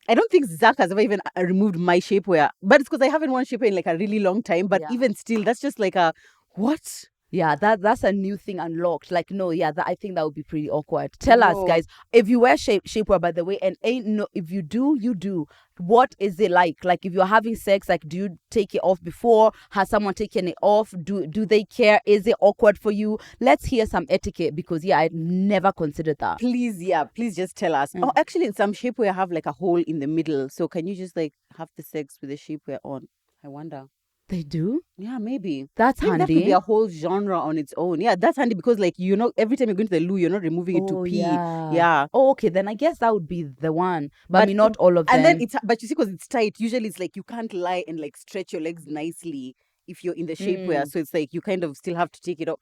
B: I don't think Zach has ever even removed my shapewear, but it's because I haven't worn shapewear in like a really long time. But even still, that's just like a what?
A: Yeah, that's a new thing unlocked. Like, no, yeah, I think that would be pretty awkward. Tell us, guys, if you wear shapewear, by the way, and if you do, you do. What is it like? Like, if you're having sex, like, do you take it off before? Has someone taken it off? Do they care? Is it awkward for you? Let's hear some etiquette, because I never considered that.
B: Please just tell us. Oh, actually, in some shapewear have like a hole in the middle, so can you just like have the sex with the shapewear on? I wonder.
A: They do?
B: Yeah, maybe.
A: That's handy.
B: That could be a whole genre on its own. Yeah, that's handy because, like, every time you're going to the loo, you're not removing it to pee. Yeah.
A: Oh, okay. Then I guess that would be the one. But I mean, not all of them.
B: And then but you see, because it's tight, usually it's like you can't lie and like stretch your legs nicely if you're in the shapewear. So it's like you kind of still have to take it off.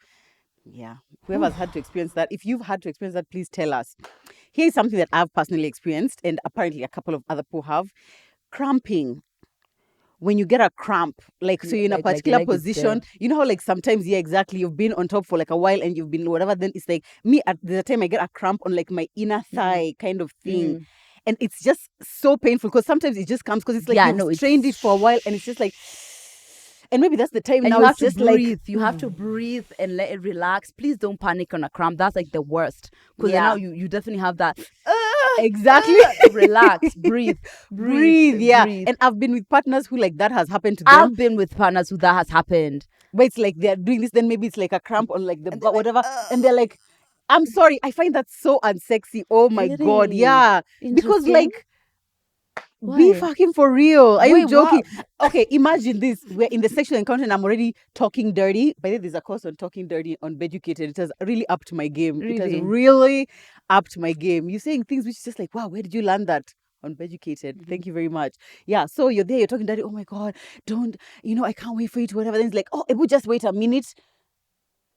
B: Yeah. Whoever's had to experience that, if you've had to experience that, please tell us. Here's something that I've personally experienced, and apparently a couple of other people have. Cramping. When you get a cramp, like, so you're in a particular position, you know how like sometimes, exactly, you've been on top for like a while and you've been whatever, then it's like me at the time I get a cramp on like my inner thigh kind of thing. And it's just so painful because sometimes it just comes because it's like you've strained it for a while and it's just like, and maybe that's the time
A: and
B: now.
A: You have to breathe. You have to breathe and let it relax. Please don't panic on a cramp. That's like the worst. Because now you definitely have that.
B: Exactly.
A: Relax. Breathe.
B: Yeah.
A: Breathe.
B: And I've been with partners who like that has happened to them.
A: I've been with partners who that has happened.
B: But it's like they're doing this, then maybe it's like a cramp on like the butt, whatever. And they're like, I'm sorry. I find that so unsexy. Oh my God. Yeah. Because like, be fucking for real. Are you joking? What? Okay, imagine this. We're in the sexual encounter and I'm already talking dirty. By the way, there's a course on talking dirty on Beducated. It has really upped my game. Really? It has really upped my game. You're saying things which is just like, wow, where did you learn that? On Beducated. Thank you very much. Yeah, so you're there, you're talking dirty. Oh my God, don't, I can't wait for you to whatever. Then it's like, oh, it would just wait a minute.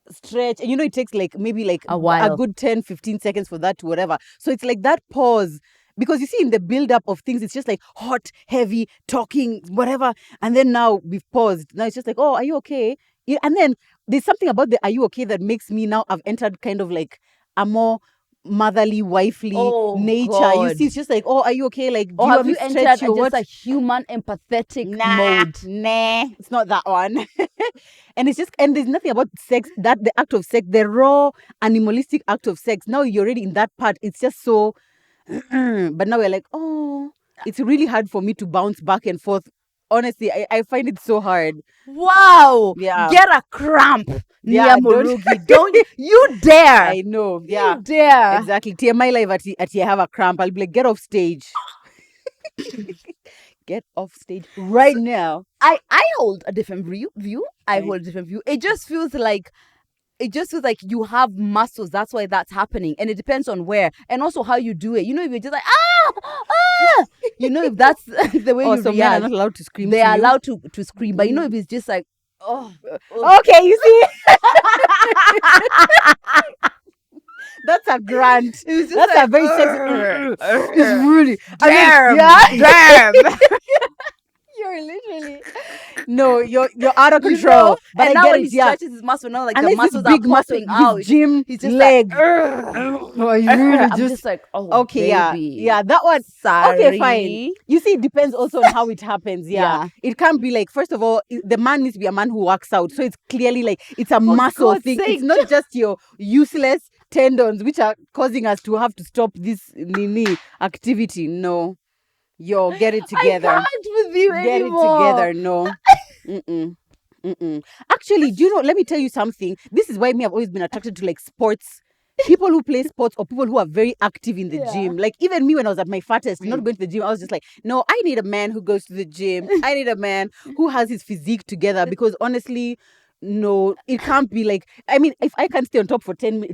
B: Stretch, and it takes like maybe like
A: a while,
B: a good 10-15 seconds for that to whatever. So it's like that pause, because you see in the build-up of things it's just like hot, heavy, talking, whatever, and then now we've paused. Now it's just like, oh, are you okay? And then there's something about the are you okay that makes me now, I've entered kind of like a more motherly, wifely nature. God. You see, it's just like, oh, are you okay? Like, do
A: have you entered just a human empathetic mode?
B: Nah, it's not that one. And it's just, and there's nothing about sex, that the act of sex, the raw animalistic act of sex. Now you're already in that part. It's just so, but now we're like, oh, it's really hard for me to bounce back and forth. Honestly, I find it so hard.
A: Wow. Yeah. Get a cramp. Yeah, Murugi. Don't you dare.
B: I know. Yeah.
A: You dare.
B: Exactly. TMI live at you have a cramp. I'll be like, get off stage. Get off stage right now.
A: I hold a different view. I hold a different view. It just feels like you have muscles. That's why that's happening. And it depends on where. And also how you do it. If you're just like, if that's the way you react.
B: Men are not allowed to scream.
A: They are allowed to scream. But if it's just like,
B: okay, you see? That's a grand. That's like, a very sexy. It's really.
A: Damn. Damn.
B: You're literally you're out of control.
A: But and now when he stretches his muscle, now like the muscles are popping out.
B: Gym he's just leg. Like,
A: I'm just like,
B: okay,
A: baby.
B: Yeah, that one.
A: Sorry.
B: Okay, fine. You see, it depends also on how it happens. Yeah. It can't be like, first of all, the man needs to be a man who works out, so it's clearly like it's a muscle thing. It's not just your useless tendons which are causing us to have to stop this activity. No. Get it together.
A: I can't with you
B: Get
A: anymore.
B: It together. No. Actually, do you know, let me tell you something. This is why I've always been attracted to like sports. People who play sports or people who are very active in the gym. Like even me when I was at my fattest, not going to the gym, I was just like, no, I need a man who goes to the gym. I need a man who has his physique together, because honestly, no, it can't be like, I mean, if I can stay on top for 10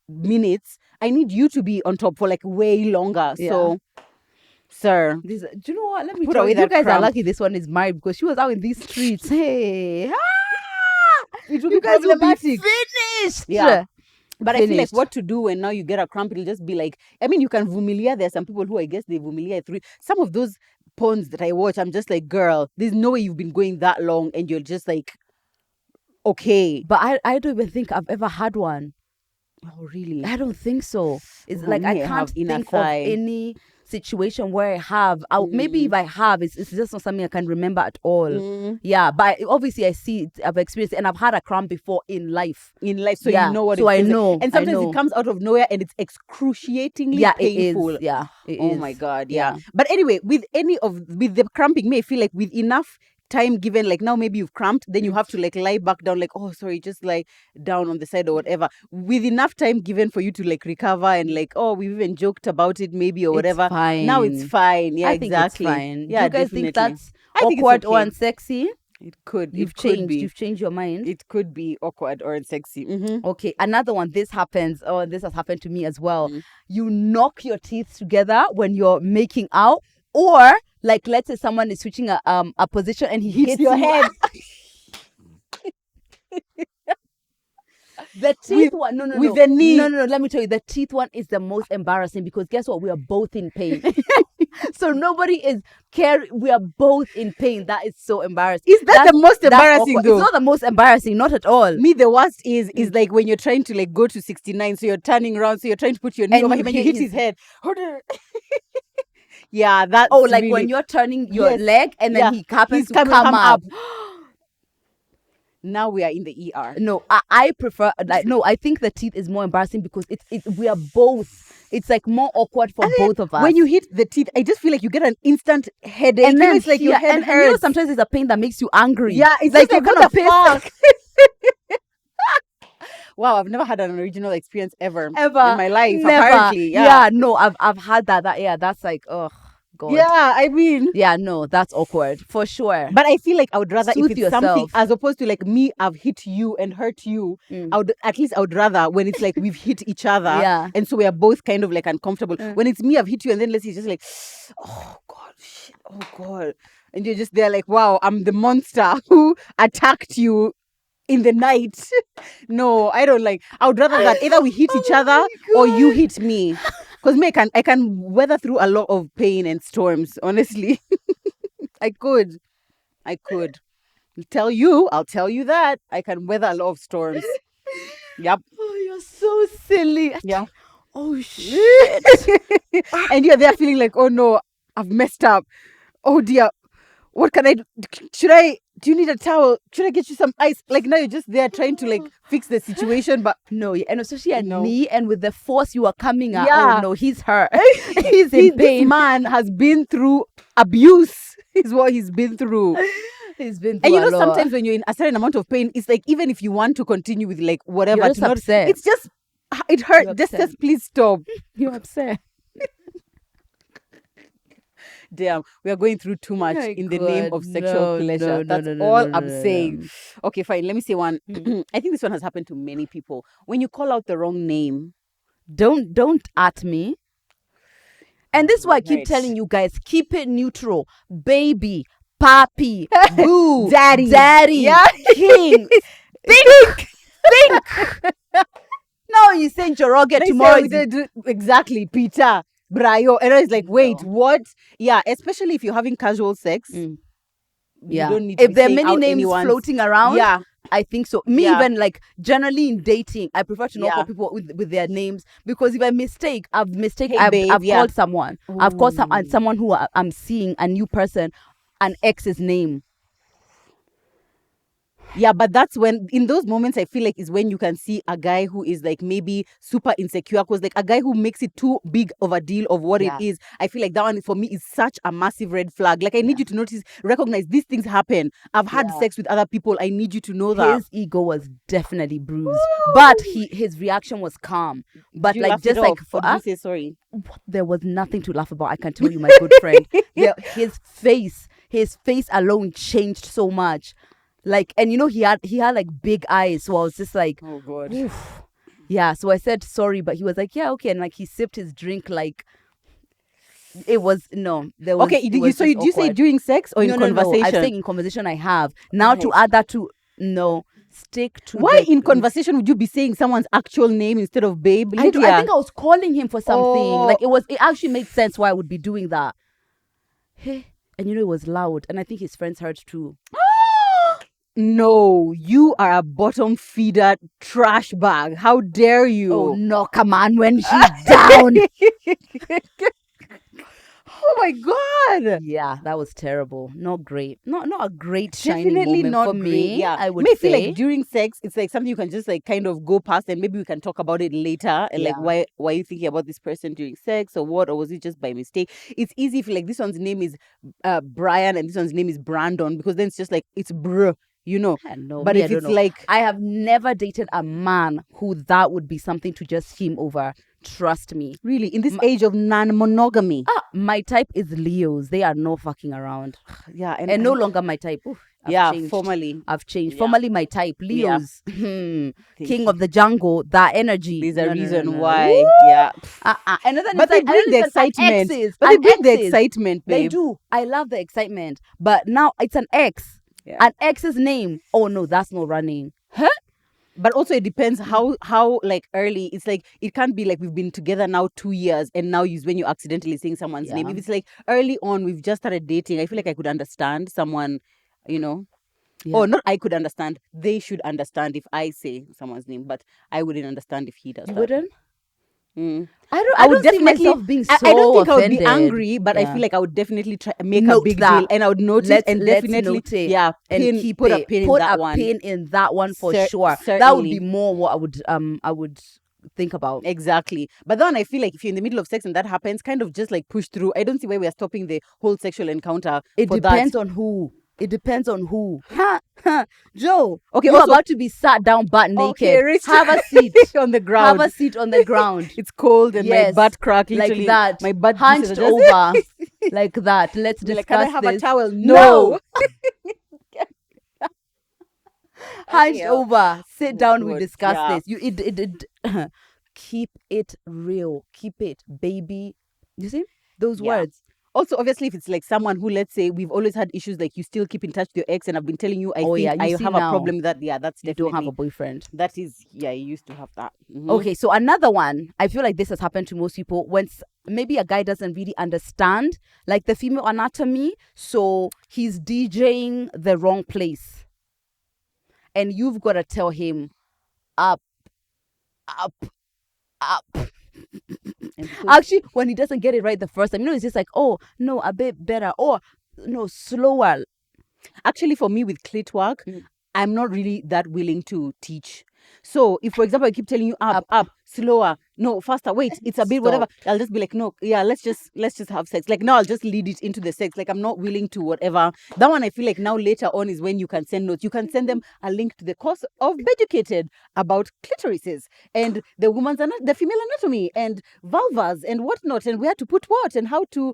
B: minutes, I need you to be on top for like way longer. Yeah. So... Sir,
A: do you know what? Let me tell you, you guys are lucky this one is married, because she was out in these streets. Hey,
B: you guys will be
A: finished.
B: Yeah. But I feel like what to do when now you get a cramp, it'll just be like, I mean, you can vumilia. There are some people who I guess they vumilia through. Some of those porns that I watch, I'm just like, girl, there's no way you've been going that long and you're just like, okay.
A: But I don't even think I've ever had one.
B: Oh, really?
A: I don't think so. It's
B: Oh,
A: like I
B: me, I
A: can't
B: have inner
A: think of
B: thigh.
A: any situation where I have. Maybe if I have, it's just not something I can remember at all. Yeah, but obviously I see it, I've experienced it, and I've had a cramp before in life.
B: So
A: Yeah,
B: you know what
A: so
B: it
A: I
B: feels like.
A: know.
B: And
A: I
B: sometimes
A: know.
B: it comes out of nowhere and it's excruciatingly
A: Yeah,
B: painful.
A: it is. Yeah, it
B: Oh
A: is.
B: my God, yeah. But anyway, with the cramping, may feel like with enough time given, like now maybe you've cramped, then you have to like lie back down, like, oh sorry, just lie down on the side or whatever. With enough time given for you to like recover and like, oh, we've even joked about it maybe or whatever.
A: Fine.
B: Now it's fine. Yeah,
A: I think
B: exactly.
A: it's fine.
B: Yeah,
A: Do you guys
B: definitely.
A: think that's
B: I think it's
A: awkward or
B: okay.
A: unsexy?
B: It could.
A: You've
B: could
A: changed.
B: be.
A: You've changed your mind.
B: It could be awkward or unsexy.
A: Okay, another one. This happens. Oh, this has happened to me as well. You knock your teeth together when you're making out, or like let's say someone is switching a position and he hits
B: your
A: you.
B: head.
A: The teeth one, no,
B: with the knee.
A: No. Let me tell you, the teeth one is the most embarrassing because guess what? We are both in pain. So nobody is caring. We are both in pain. That is so embarrassing.
B: Is that the most embarrassing though?
A: It's not the most embarrassing, not at all.
B: Me, the worst is like when you're trying to like go to 69, so you're turning around, so you're trying to put your knee over him and you hit his head. Yeah, that's
A: like
B: really...
A: when you're turning your leg and then he happens to come up.
B: Now we are in the ER.
A: No, I prefer like no. I think the teeth is more embarrassing because we are both. It's like more awkward for both of us.
B: When you hit the teeth, I just feel like you get an instant headache.
A: And then
B: it's like your head hurts.
A: And you know, sometimes it's a pain that makes you angry.
B: Yeah, it's
A: like
B: you're
A: gonna piss.
B: Wow, I've never had an original experience ever in my life.
A: Never.
B: Apparently,
A: yeah. No, I've had that. That's like God.
B: Yeah, I mean,
A: yeah, no, that's awkward for sure.
B: But I feel like I would rather
A: Soothe
B: if it's
A: yourself.
B: something as opposed to like me, I've hit you and hurt you. I would rather when it's like we've hit each other, and so we are both kind of like uncomfortable. When it's me, I've hit you, and then let's see, it's just like, oh God, shit, oh God, and you're just there like, wow, I'm the monster who attacked you in the night. No, I don't like. I would rather that either we hit each other or you hit me. Because me, I can weather through a lot of pain and storms, honestly. I could. I'll tell you that. I can weather a lot of storms. Yep.
A: Oh, you're so silly.
B: Yeah.
A: Oh, shit.
B: And you're there feeling like, oh no, I've messed up. Oh dear. What can I do? Do you need a towel? Should I get you some ice? Like now you're just there trying to like fix the situation, but
A: no, and especially at knee and with the force you are coming at.
B: Yeah.
A: Oh no, he's hurt. He's in pain.
B: This man has been through abuse. Is what he's been through.
A: He's been through
B: and you know,
A: a lot.
B: sometimes when you're in a certain amount of pain, it's like even if you want to continue with like whatever,
A: you're just upset.
B: It's just it hurts. Just please stop.
A: You're upset.
B: Damn, we are going through too much in the name of sexual pleasure. That's all I'm saying. Okay, fine. Let me say one. I think this one has happened to many people. When you call out the wrong name,
A: don't at me. And this is why I keep telling you guys, keep it neutral. Baby, papi, boo, daddy,
B: yeah.
A: king, think. No, you say Joroge tomorrow.
B: Exactly, Peter. Brayo, and it's like, wait, what? Yeah, especially if you're having casual sex.
A: Yeah,
B: you don't need
A: if there are many names floating around.
B: Yeah,
A: I think so. Me, even like generally in dating, I prefer to not call people with their names because if I mistake, I've called someone. Ooh. I've called someone who I'm seeing a new person, an ex's name.
B: Yeah, but that's when, in those moments, I feel like is when you can see a guy who is like maybe super insecure, because like a guy who makes it too big of a deal of what it is. I feel like that one for me is such a massive red flag. Like I need you to recognize these things happen. I've had sex with other people. I need you to know that.
A: His ego was definitely bruised, but his reaction was calm. But like just like for us,
B: say sorry.
A: There was nothing to laugh about. I can tell you, my good friend. His face alone changed so much. Like, and you know, he had like big eyes, so I was just like,
B: oh God.
A: Oof. Yeah, so I said sorry, but he was like, yeah, okay, and like he sipped his drink like it was there was.
B: Okay, do you say during sex or in conversation?
A: No, I'm saying in conversation I have. Now to add that to stick to.
B: Why in conversation would you be saying someone's actual name instead of babe?
A: I think I was calling him for something. Like it actually made sense why I would be doing that. Hey, and you know it was loud, and I think his friends heard too.
B: No, you are a bottom feeder trash bag. How dare you?
A: Oh no, come on, when she's down.
B: Oh my God.
A: Yeah, that was terrible. Not great. Not a great shining
B: Definitely
A: moment
B: not
A: for
B: great.
A: me.
B: Yeah,
A: I would
B: may feel
A: say.
B: like during sex, it's like something you can just like kind of go past, and maybe we can talk about it later. And like,
A: Yeah.
B: why are you thinking about this person during sex, or what, or was it just by mistake? It's easy if like this one's name is Brian and this one's name is Brandon, because then it's just like it's bruh, you know.
A: No,
B: But
A: me, I
B: if
A: don't
B: it's
A: know.
B: like,
A: I have never dated a man who that would be something to just him over. Trust me.
B: really in this age of non-monogamy,
A: My type is Leos. They are no fucking around.
B: yeah,
A: And no longer my type. Oof, I've
B: yeah,
A: changed.
B: formally,
A: I've changed.
B: yeah.
A: Formerly my type.
B: Yeah.
A: Leos. King
B: you.
A: of the jungle. That energy.
B: There's a
A: No, no,
B: reason
A: no.
B: why,
A: Woo!
B: yeah.
A: And then
B: But
A: it's
B: they
A: like,
B: bring
A: and
B: the
A: then it's an
B: excitement.
A: exes.
B: But they
A: An
B: bring the
A: exes.
B: excitement,
A: They
B: babe.
A: do. I love the excitement. But now it's an ex.
B: Yeah.
A: An ex's name. Oh no, that's not running. Huh?
B: But also it depends how like early. It's like it can't be like we've been together now 2 years and now is when you're accidentally saying someone's name.
A: Yeah.
B: If it's like early on, we've just started dating, I feel like I could understand someone, you know.
A: Yeah.
B: Or not I could understand. They should understand if I say someone's name, but I wouldn't understand if he does
A: You
B: that.
A: wouldn't?
B: Mm.
A: I
B: would
A: don't see
B: definitely
A: myself being so
B: I don't think I would
A: offended.
B: be angry, but I
A: Yeah.
B: feel like I would definitely try make
A: Note
B: a big
A: that.
B: deal, and I would notice
A: Let's
B: definitely
A: note it
B: yeah,
A: and keep
B: put
A: it.
B: a pin
A: Put
B: in that
A: a
B: one.
A: pin in that one for sure. That would
B: certainly.
A: be more what I would think about.
B: Exactly. But then I feel like if you're in the middle of sex and that happens, kind of just like push through. I don't see why we are stopping the whole sexual encounter.
A: It
B: for
A: depends
B: that.
A: on who. It depends on who. Joe.
B: Okay,
A: you're
B: also-
A: about to be sat down butt naked.
B: Okay, wrist
A: Have a seat
B: on the ground.
A: Have a seat on the ground.
B: It's cold and my
A: Yes,
B: butt crack literally.
A: like that.
B: My butt
A: hunched
B: juices are just
A: over, like that. Let's
B: Be
A: discuss
B: like, can I have
A: this.
B: a towel?
A: No. Hunched
B: Okay,
A: over. Sit down. We
B: good.
A: discuss
B: Yeah.
A: this. Keep it real. Keep it, baby. You see those
B: Yeah.
A: words.
B: Also, obviously, if it's like someone who, let's say, we've always had issues, like you still keep in touch with your ex, and I've been telling you, I
A: Oh,
B: think
A: yeah, you
B: I
A: see
B: have
A: now,
B: a problem with that. Yeah, that's
A: You
B: definitely.
A: don't have a boyfriend.
B: That is, yeah, you used to have that. Mhm.
A: Okay, so another one, I feel like this has happened to most people when maybe a guy doesn't really understand like the female anatomy, so he's DJing the wrong place. And you've got to tell him up, up, up. Actually, when he doesn't get it right the first time, it's just like, oh, no, a bit better, or no, slower.
B: Actually, for me with clit work, I'm not really that willing to teach. So if, for example, I keep telling you up, slower, no, faster, wait, it's a bit
A: Stop.
B: whatever, I'll just be like, no, yeah, let's just have sex. Like now I'll just lead it into the sex. Like I'm not willing to whatever. That one I feel like now later on is when you can send notes. You can send them a link to the course of Beducated about clitorises and the female anatomy and vulvas and whatnot and where to put what and how to,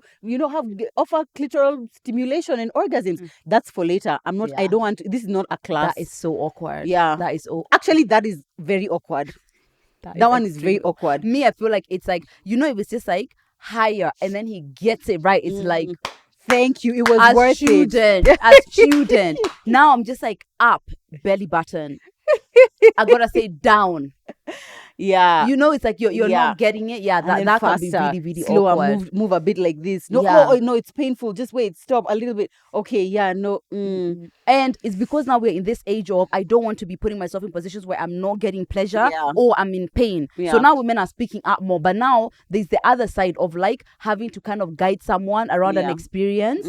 B: offer clitoral stimulation and orgasms. That's for later. I
A: Yeah.
B: don't want to, this is not a class.
A: That is so awkward.
B: Yeah.
A: That is
B: Actually, that is very awkward. That one is very
A: extremely
B: awkward.
A: Me, I feel like it's like, if it's just like higher and then he gets it right, it's like,
B: thank you. It was
A: as
B: worth
A: student,
B: it.
A: as student. Now I'm just like up, belly button. I gotta say down.
B: Yeah.
A: It's like you're
B: Yeah.
A: not getting it. Yeah,
B: And then
A: that can be
B: faster,
A: really, really
B: slower,
A: awkward.
B: move a bit like this. No,
A: Yeah.
B: oh, no, it's painful. Just wait, stop a little bit. Okay, yeah, no.
A: And it's because now we're in this age of I don't want to be putting myself in positions where I'm not getting pleasure
B: Yeah.
A: or I'm in pain.
B: Yeah.
A: So now women are speaking up more. But now there's the other side of like having to kind of guide someone around an
B: Yeah.
A: experience.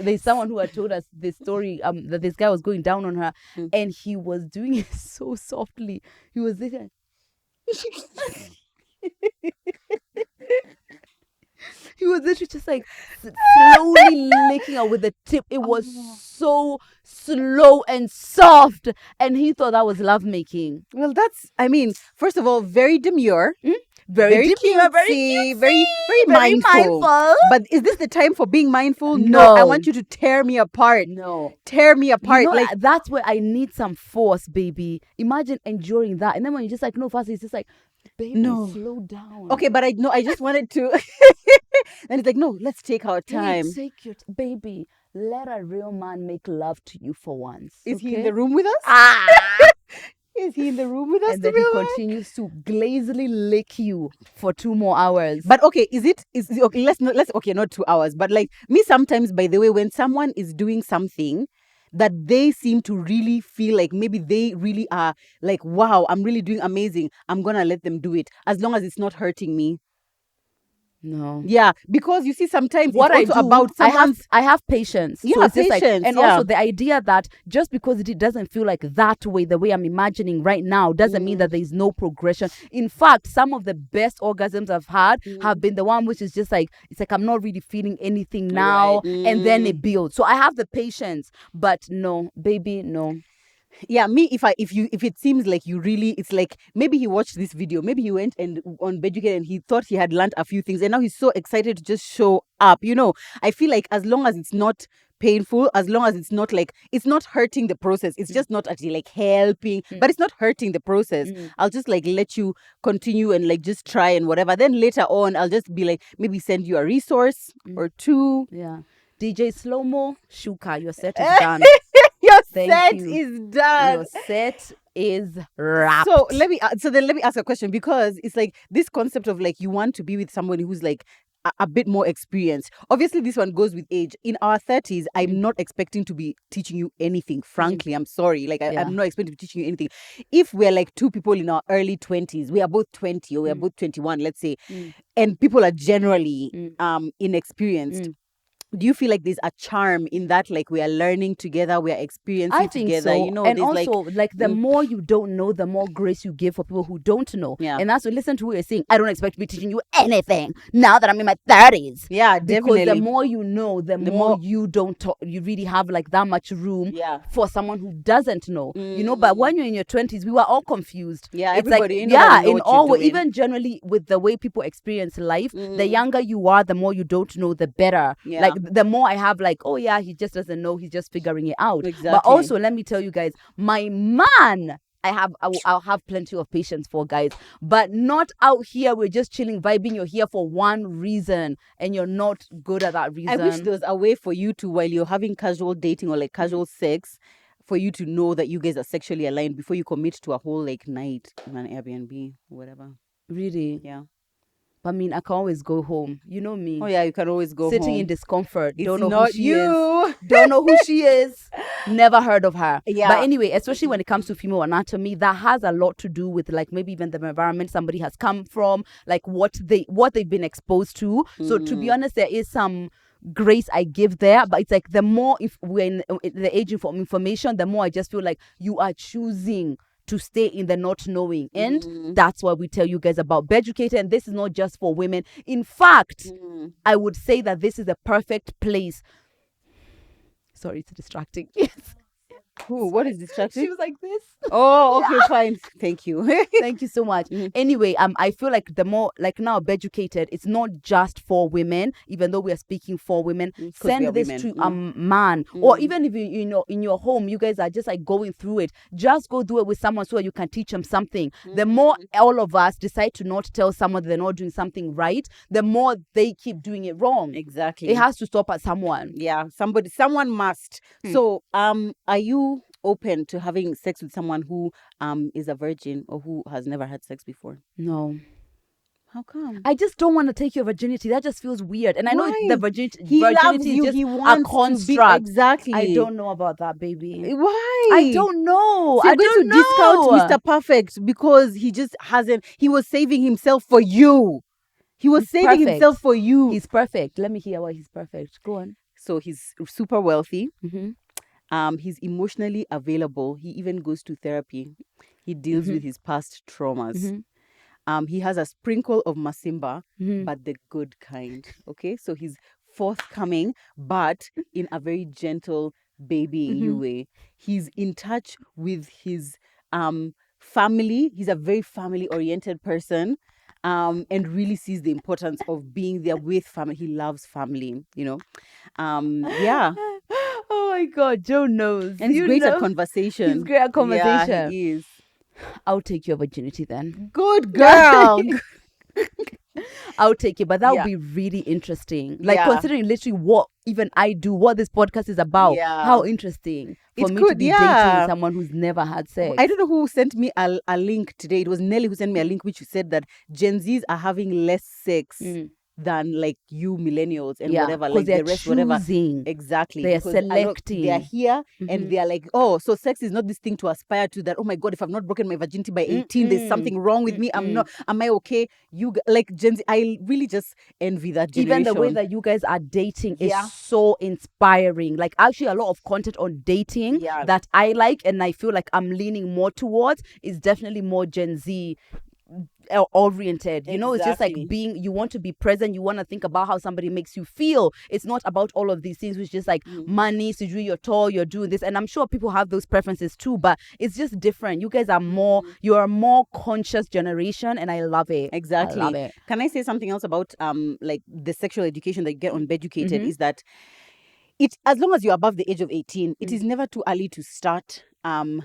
A: There's someone who had told us this story that this guy was going down on her and he was doing it so softly. He was this. He was literally just like slowly licking her with the tip. It was so slow and soft. And he thought that was lovemaking.
B: Well, first of all, very demure.
A: Very demure,
B: cutesy,
A: very
B: very mindful. But is this the time for being mindful? No. I want you to tear me apart.
A: No.
B: Tear me apart.
A: That's where I need some force, baby. Imagine enduring that. And then when you're just like, no, fast, it's just like, baby,
B: No.
A: slow down.
B: Okay, but I just wanted to. And it's like, no, let's take our time.
A: Take your baby. Let a real man make love to you for once.
B: Is he in the room with us? Is he in the room with us?
A: And then he continues to glazily lick you for 2 more hours.
B: But okay, is okay? Let's okay, not 2 hours, but like me sometimes. By the way, when someone is doing something that they seem to really feel like maybe they really are like, wow, I'm really doing amazing. I'm going to let them do it as long as it's not hurting me.
A: No.
B: Yeah, because you see, sometimes
A: What
B: it's also
A: I do,
B: about someone's...
A: I have patience.
B: Yeah,
A: so it's just
B: patience,
A: like, and
B: yeah.
A: also the idea that just because it doesn't feel like that way, the way I'm imagining right now, doesn't mean that there's no progression. In fact, some of the best orgasms I've had have been the one which is just like, it's like I'm not really feeling anything now, and then it builds. So I have the patience, but no, baby, no.
B: Yeah, me, if it seems like you really, it's like maybe he watched this video, maybe he went and on Beducated and he thought he had learned a few things, and now he's so excited to just show up. I feel like as long as it's not painful, as long as it's not like, it's not hurting the process, it's just not actually like helping, but it's not hurting the process, I'll just like let you continue and like just try and whatever. Then later on, I'll just be like, maybe send you a resource or two.
A: Yeah. DJ Slow-Mo, Shuka, your set is done.
B: Your
A: Thank
B: set
A: you.
B: is done.
A: Your set is wrapped.
B: So let me ask a question, because it's like this concept of like you want to be with somebody who's like a bit more experienced. Obviously, this one goes with age. In our 30s, I'm not expecting to be teaching you anything. Frankly, I'm sorry. Like I'm not expecting to be teaching you anything. If we're like two people in our early 20s, we are both 20 or we are both 21, let's say, and people are generally inexperienced. Do you feel like there's a charm in that, like we are learning together, we are experiencing
A: I think
B: together?
A: so. And also, like the more you don't know, the more grace you give for people who don't know.
B: Yeah.
A: And that's what, listen to what you're saying. I don't expect to be teaching you anything now that I'm in my 30s.
B: Yeah,
A: because
B: definitely.
A: the more you know, the more you don't talk, you really have like that much room for someone who doesn't know. But when you're in your 20s, we were all confused.
B: Yeah,
A: it's
B: everybody,
A: like, yeah, in all
B: doing.
A: even generally with the way people experience life, the younger you are, the more you don't know, the better.
B: Yeah.
A: Like the more I have like, oh yeah, he just doesn't know, he's just figuring it out.
B: Exactly.
A: But also, let me tell you guys, my man, I'll have plenty of patience for, guys, but not out here we're just chilling, vibing. You're here for one reason and you're not good at that reason.
B: I wish there was a way for you to, while you're having casual dating or like casual sex, for you to know that you guys are sexually aligned before you commit to a whole like night in an Airbnb, whatever.
A: Really?
B: Yeah.
A: I mean, I can always go home. You know me.
B: Oh yeah, you can always go
A: sitting
B: home.
A: in discomfort.
B: It's
A: don't know
B: not
A: who she
B: you.
A: is. Don't know who she is. Never heard of her.
B: Yeah.
A: But anyway, especially when it comes to female anatomy, that has a lot to do with like maybe even the environment somebody has come from, like what they've been exposed to. So to be honest, there is some grace I give there, but it's like the more, if we're in the age of information, the more I just feel like you are choosing to stay in the not knowing. And that's why we tell you guys about Beducated. And this is not just for women. In fact, I would say that this is the perfect place. Sorry, it's distracting.
B: Who? What is distracting?
A: She was like this.
B: Oh, okay, fine. Thank you.
A: Thank you so much. Anyway, I feel like the more, like now, Beducated, it's not just for women, even though we are speaking for women. Send this women. To a man, or even if you in your home, you guys are just like going through it. Just go do it with someone so you can teach them something. The more all of us decide to not tell someone that they're not doing something right, the more they keep doing it wrong.
B: Exactly.
A: It has to stop at someone.
B: Yeah, someone must. So, are you open to having sex with someone who is a virgin or who has never had sex before?
A: No.
B: How come?
A: I just don't want to take your virginity. That just feels weird. And I know the virginity
B: loves you.
A: is just
B: He wants
A: a construct.
B: Exactly.
A: I don't know about that, baby.
B: Why?
A: I don't know.
B: So you're going to discount Mr. Perfect because he just hasn't. He was saving himself for you. He's himself for you.
A: He's perfect. Let me hear why he's perfect. Go on.
B: So he's super wealthy. He's emotionally available. He even goes to therapy. He deals with his past traumas. He has a sprinkle of masimba, but the good kind. Okay, so he's forthcoming, but in a very gentle, babying you way. He's in touch with his family. He's a very family-oriented person, and really sees the importance of being there with family. He loves family, Yeah.
A: Oh my God, Joe knows.
B: And he's great at conversation.
A: He's great at conversation.
B: Yeah, he is.
A: I'll take your virginity then.
B: Good girl.
A: I'll take it, but that would be really interesting. Like considering literally what even I do, what this podcast is about.
B: Yeah.
A: How interesting for me to be dating someone who's never had sex.
B: I don't know who sent me a link today. It was Nelly who sent me a link which said that Gen Zs are having less sex than like you millennials and
A: Yeah,
B: whatever,
A: 'cause
B: like
A: they're
B: the rest, whatever.
A: choosing.
B: Exactly,
A: They're
B: because a lot they're
A: selecting.
B: here and they're like, oh, so sex is not this thing to aspire to, that, oh my God, if I've not broken my virginity by 18, there's something wrong with me. Am I okay? Like Gen Z, I really just envy that generation.
A: Even the way that you guys are dating
B: Yeah.
A: is so inspiring. Like, actually, a lot of content on dating
B: Yeah.
A: that I like and I feel like I'm leaning more towards is definitely more Gen Z oriented. You know, it's just like
B: Exactly.
A: you want to be present, you want to think about how somebody makes you feel. It's not about all of these things which just like money, so you're tall, you're doing this, and I'm sure people have those preferences too, but it's just different. You guys are more, you're a more conscious generation, and I love it.
B: Exactly.
A: I love it.
B: Can I say something else about like the sexual education that you get on Beducated? Is that it, as long as you're above the age of 18, it is never too early to start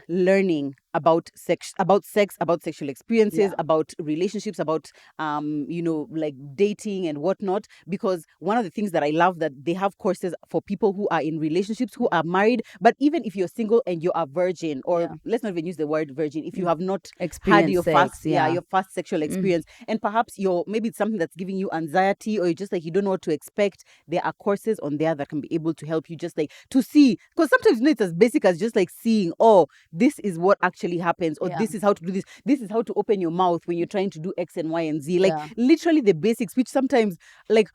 B: learning about sex, about sexual experiences, about relationships, about like dating and whatnot. Because one of the things that I love, that they have courses for people who are in relationships, who are married, but even if you're single and you're a virgin, or let's not even use the word virgin, if you have not had your first your first sexual experience, and perhaps maybe it's something that's giving you anxiety, or you just like you don't know what to expect, there are courses on there that can be able to help you just like to see, because sometimes it's as basic as just like seeing, oh, this is what actually happens, or this is how to do this is how to open your mouth when you're trying to do X and Y and Z, like literally the basics, which sometimes like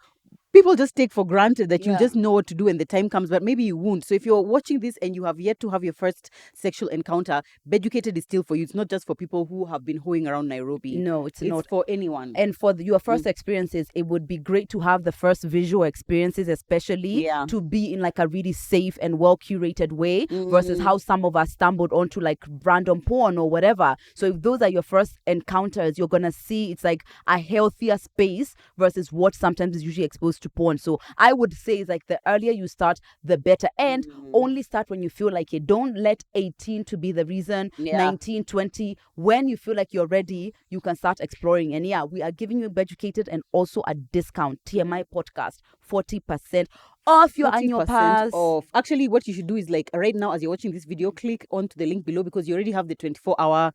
B: people just take for granted that you'll just know what to do when the time comes, but maybe you won't. So if you're watching this and you have yet to have your first sexual encounter, Beducated is still for you. It's not just for people who have been hoeing around Nairobi.
A: No, it's not.
B: For anyone.
A: And for your first experiences, it would be great to have the first visual experiences, especially to be in like a really safe and well curated way, versus how some of us stumbled onto like random porn or whatever. So if those are your first encounters, you're gonna see it's like a healthier space versus what sometimes is usually exposed to porn. So I would say it's like the earlier you start, the better. And only start when you feel like it. Don't let 18 to be the reason, 19, 20. When you feel like you're ready, you can start exploring. And we are giving you Beducated and also a discount. TMI podcast, 40% off your annual pass.
B: Off. Actually, what you should do is like right now, as you're watching this video, click onto the link below, because you already have the 24-hour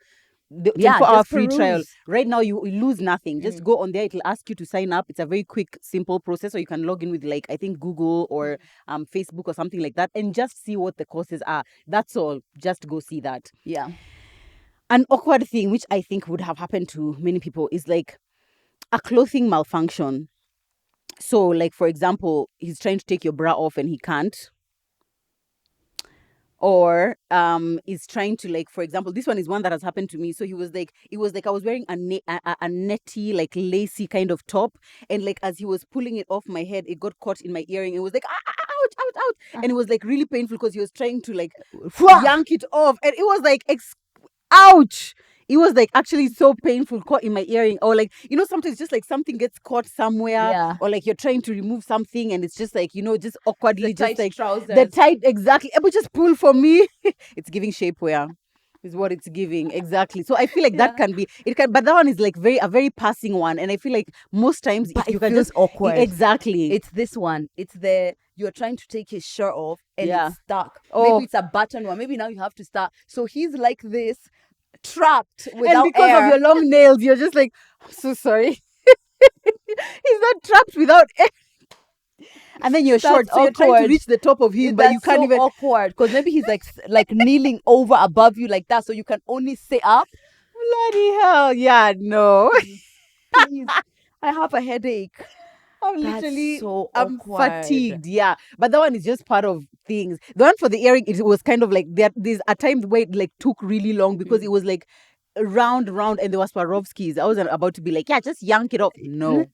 B: free trial. Right now, you lose nothing. Just go on there. It'll ask you to sign up. It's a very quick, simple process. Or you can log in with like, I think Google or Facebook or something like that, and just see what the courses are. That's all. Just go see that.
A: Yeah.
B: An awkward thing, which I think would have happened to many people, is like a clothing malfunction. So, like, for example, he's trying to take your bra off and he can't. Or is trying to, like, for example, this one is one that has happened to me. So it was like I was wearing a netty, like lacy kind of top, and like as he was pulling it off my head, it got caught in my earring. It was like ouch, ouch, ouch, and it was like really painful because he was trying to like yank it off, and it was like ouch. It was like actually so painful, caught in my earring. Or like, you know, sometimes just like something gets caught somewhere, or like you're trying to remove something and it's just like, you know, just awkwardly, just like
A: trousers.
B: The tight, exactly. But just pull for me. It's giving shapewear. Is what it's giving. Exactly. So I feel like that can be, but that one is like a very passing one. And I feel like most times
A: but
B: if you
A: it
B: can
A: feels
B: just
A: awkward.
B: Exactly.
A: It's this one. It's you're trying to take his shirt off and it's stuck.
B: Oh.
A: Maybe it's a button one. Maybe now you have to start. So he's like this, trapped without
B: and because
A: air.
B: of your long nails, you're just like, I'm so sorry. He's not trapped without air. And then you're short, so you're trying to reach the top of him, but you can't even.
A: Awkward, because maybe he's like kneeling over above you like that, so you can only sit up.
B: Bloody hell! Yeah, no.
A: Please, I have a headache.
B: I'm fatigued. Yeah, but that one is just part of things. The one for the earring, it was kind of like there's a time where it like took really long because it was like round, and there was Swarovskis. I wasn't about to be like, yeah, just yank it off. No.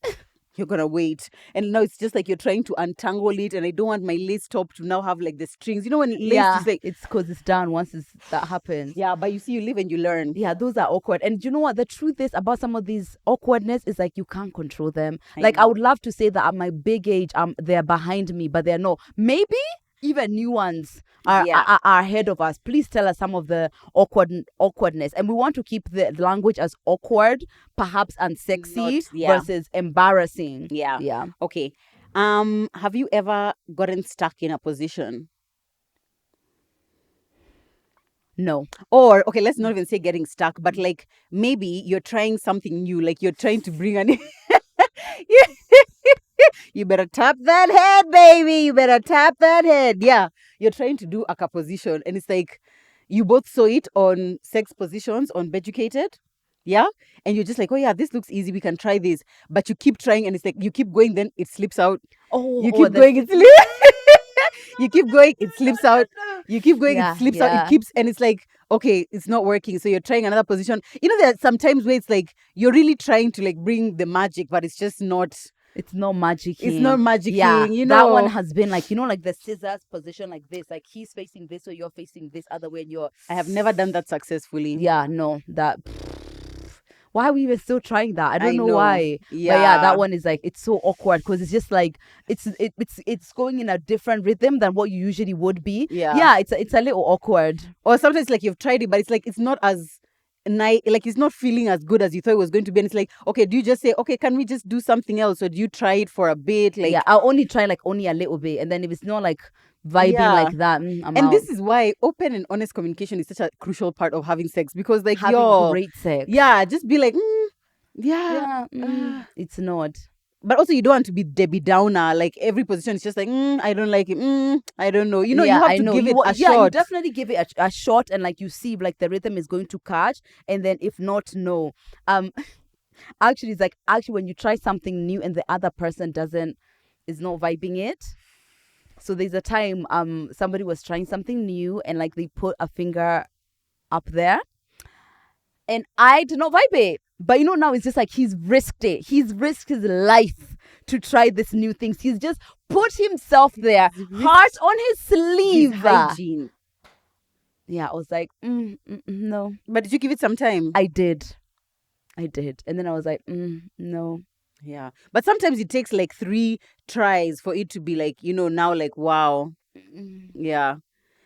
B: You're gonna wait, and now it's just like you're trying to untangle it, and I don't want my lace top to now have like the strings. You know when lace is like,
A: it's because it's done once that happens.
B: Yeah, but you see, you live and you learn.
A: Yeah, those are awkward. And you know what? The truth is about some of these awkwardness is like you can't control them. I would love to say that at my big age, they're behind me, but they're not. Maybe even new ones are ahead of us. Please tell us some of the awkwardness, and we want to keep the language as awkward, perhaps unsexy, versus embarrassing.
B: Yeah. Okay. Have you ever gotten stuck in a position?
A: No.
B: Or, okay, let's not even say getting stuck, but like maybe you're trying something new, like you're trying to bring an You better tap that head, baby. You better tap that head. Yeah. You're trying to do a position, and it's like you both saw it on sex positions on Beducated. Yeah. And you're just like, oh yeah, this looks easy. We can try this. But you keep trying, and it's like you keep going, then it slips out. You keep going, it slips. You keep going, it slips out. You keep going, it slips out. It keeps, and it's like, okay, it's not working. So you're trying another position. You know, there are some times where it's like you're really trying to like bring the magic, but it's just not.
A: It's not magicking.
B: It's not magicking.
A: Yeah,
B: you know.
A: That one has been like, you know, like the scissors position like this. Like he's facing this way, you're facing this other way, and you're.
B: I have never done that successfully.
A: Yeah, no, that. Why are we even still trying that? I don't know why.
B: Yeah.
A: But yeah, that one is like, it's so awkward because it's just like it's going in a different rhythm than what you usually would be. Yeah, it's a little awkward.
B: Or sometimes like you've tried it, but it's like it's not as nice, like it's not feeling as good as you thought it was going to be. And it's like, okay, do you just say, okay, can we just do something else, or do you try it for a bit? Like,
A: yeah, I'll only try like only a little bit, and then if it's not like vibing like that, I'm out.
B: This is why open and honest communication is such a crucial part of having sex, because like
A: having great sex,
B: just be like,
A: it's not.
B: But also, you don't want to be Debbie Downer. Like every position is just like, I don't like it. I don't know. You know, you have to give it a shot.
A: Yeah, you definitely give it a shot, and like you see, like the rhythm is going to catch, and then if not, no. Actually, it's like when you try something new and the other person is not vibing it. So there's a time somebody was trying something new, and like they put a finger up there, and I did not vibe it. But you know, now it's just like he's risked it. He's risked his life to try this new things. He's just put himself there, heart on his sleeve.
B: His hygiene.
A: Yeah, I was like, no.
B: But did you give it some time?
A: I did. And then I was like, no.
B: Yeah. But sometimes it takes like 3 tries for it to be like, you know, now like, wow. Yeah.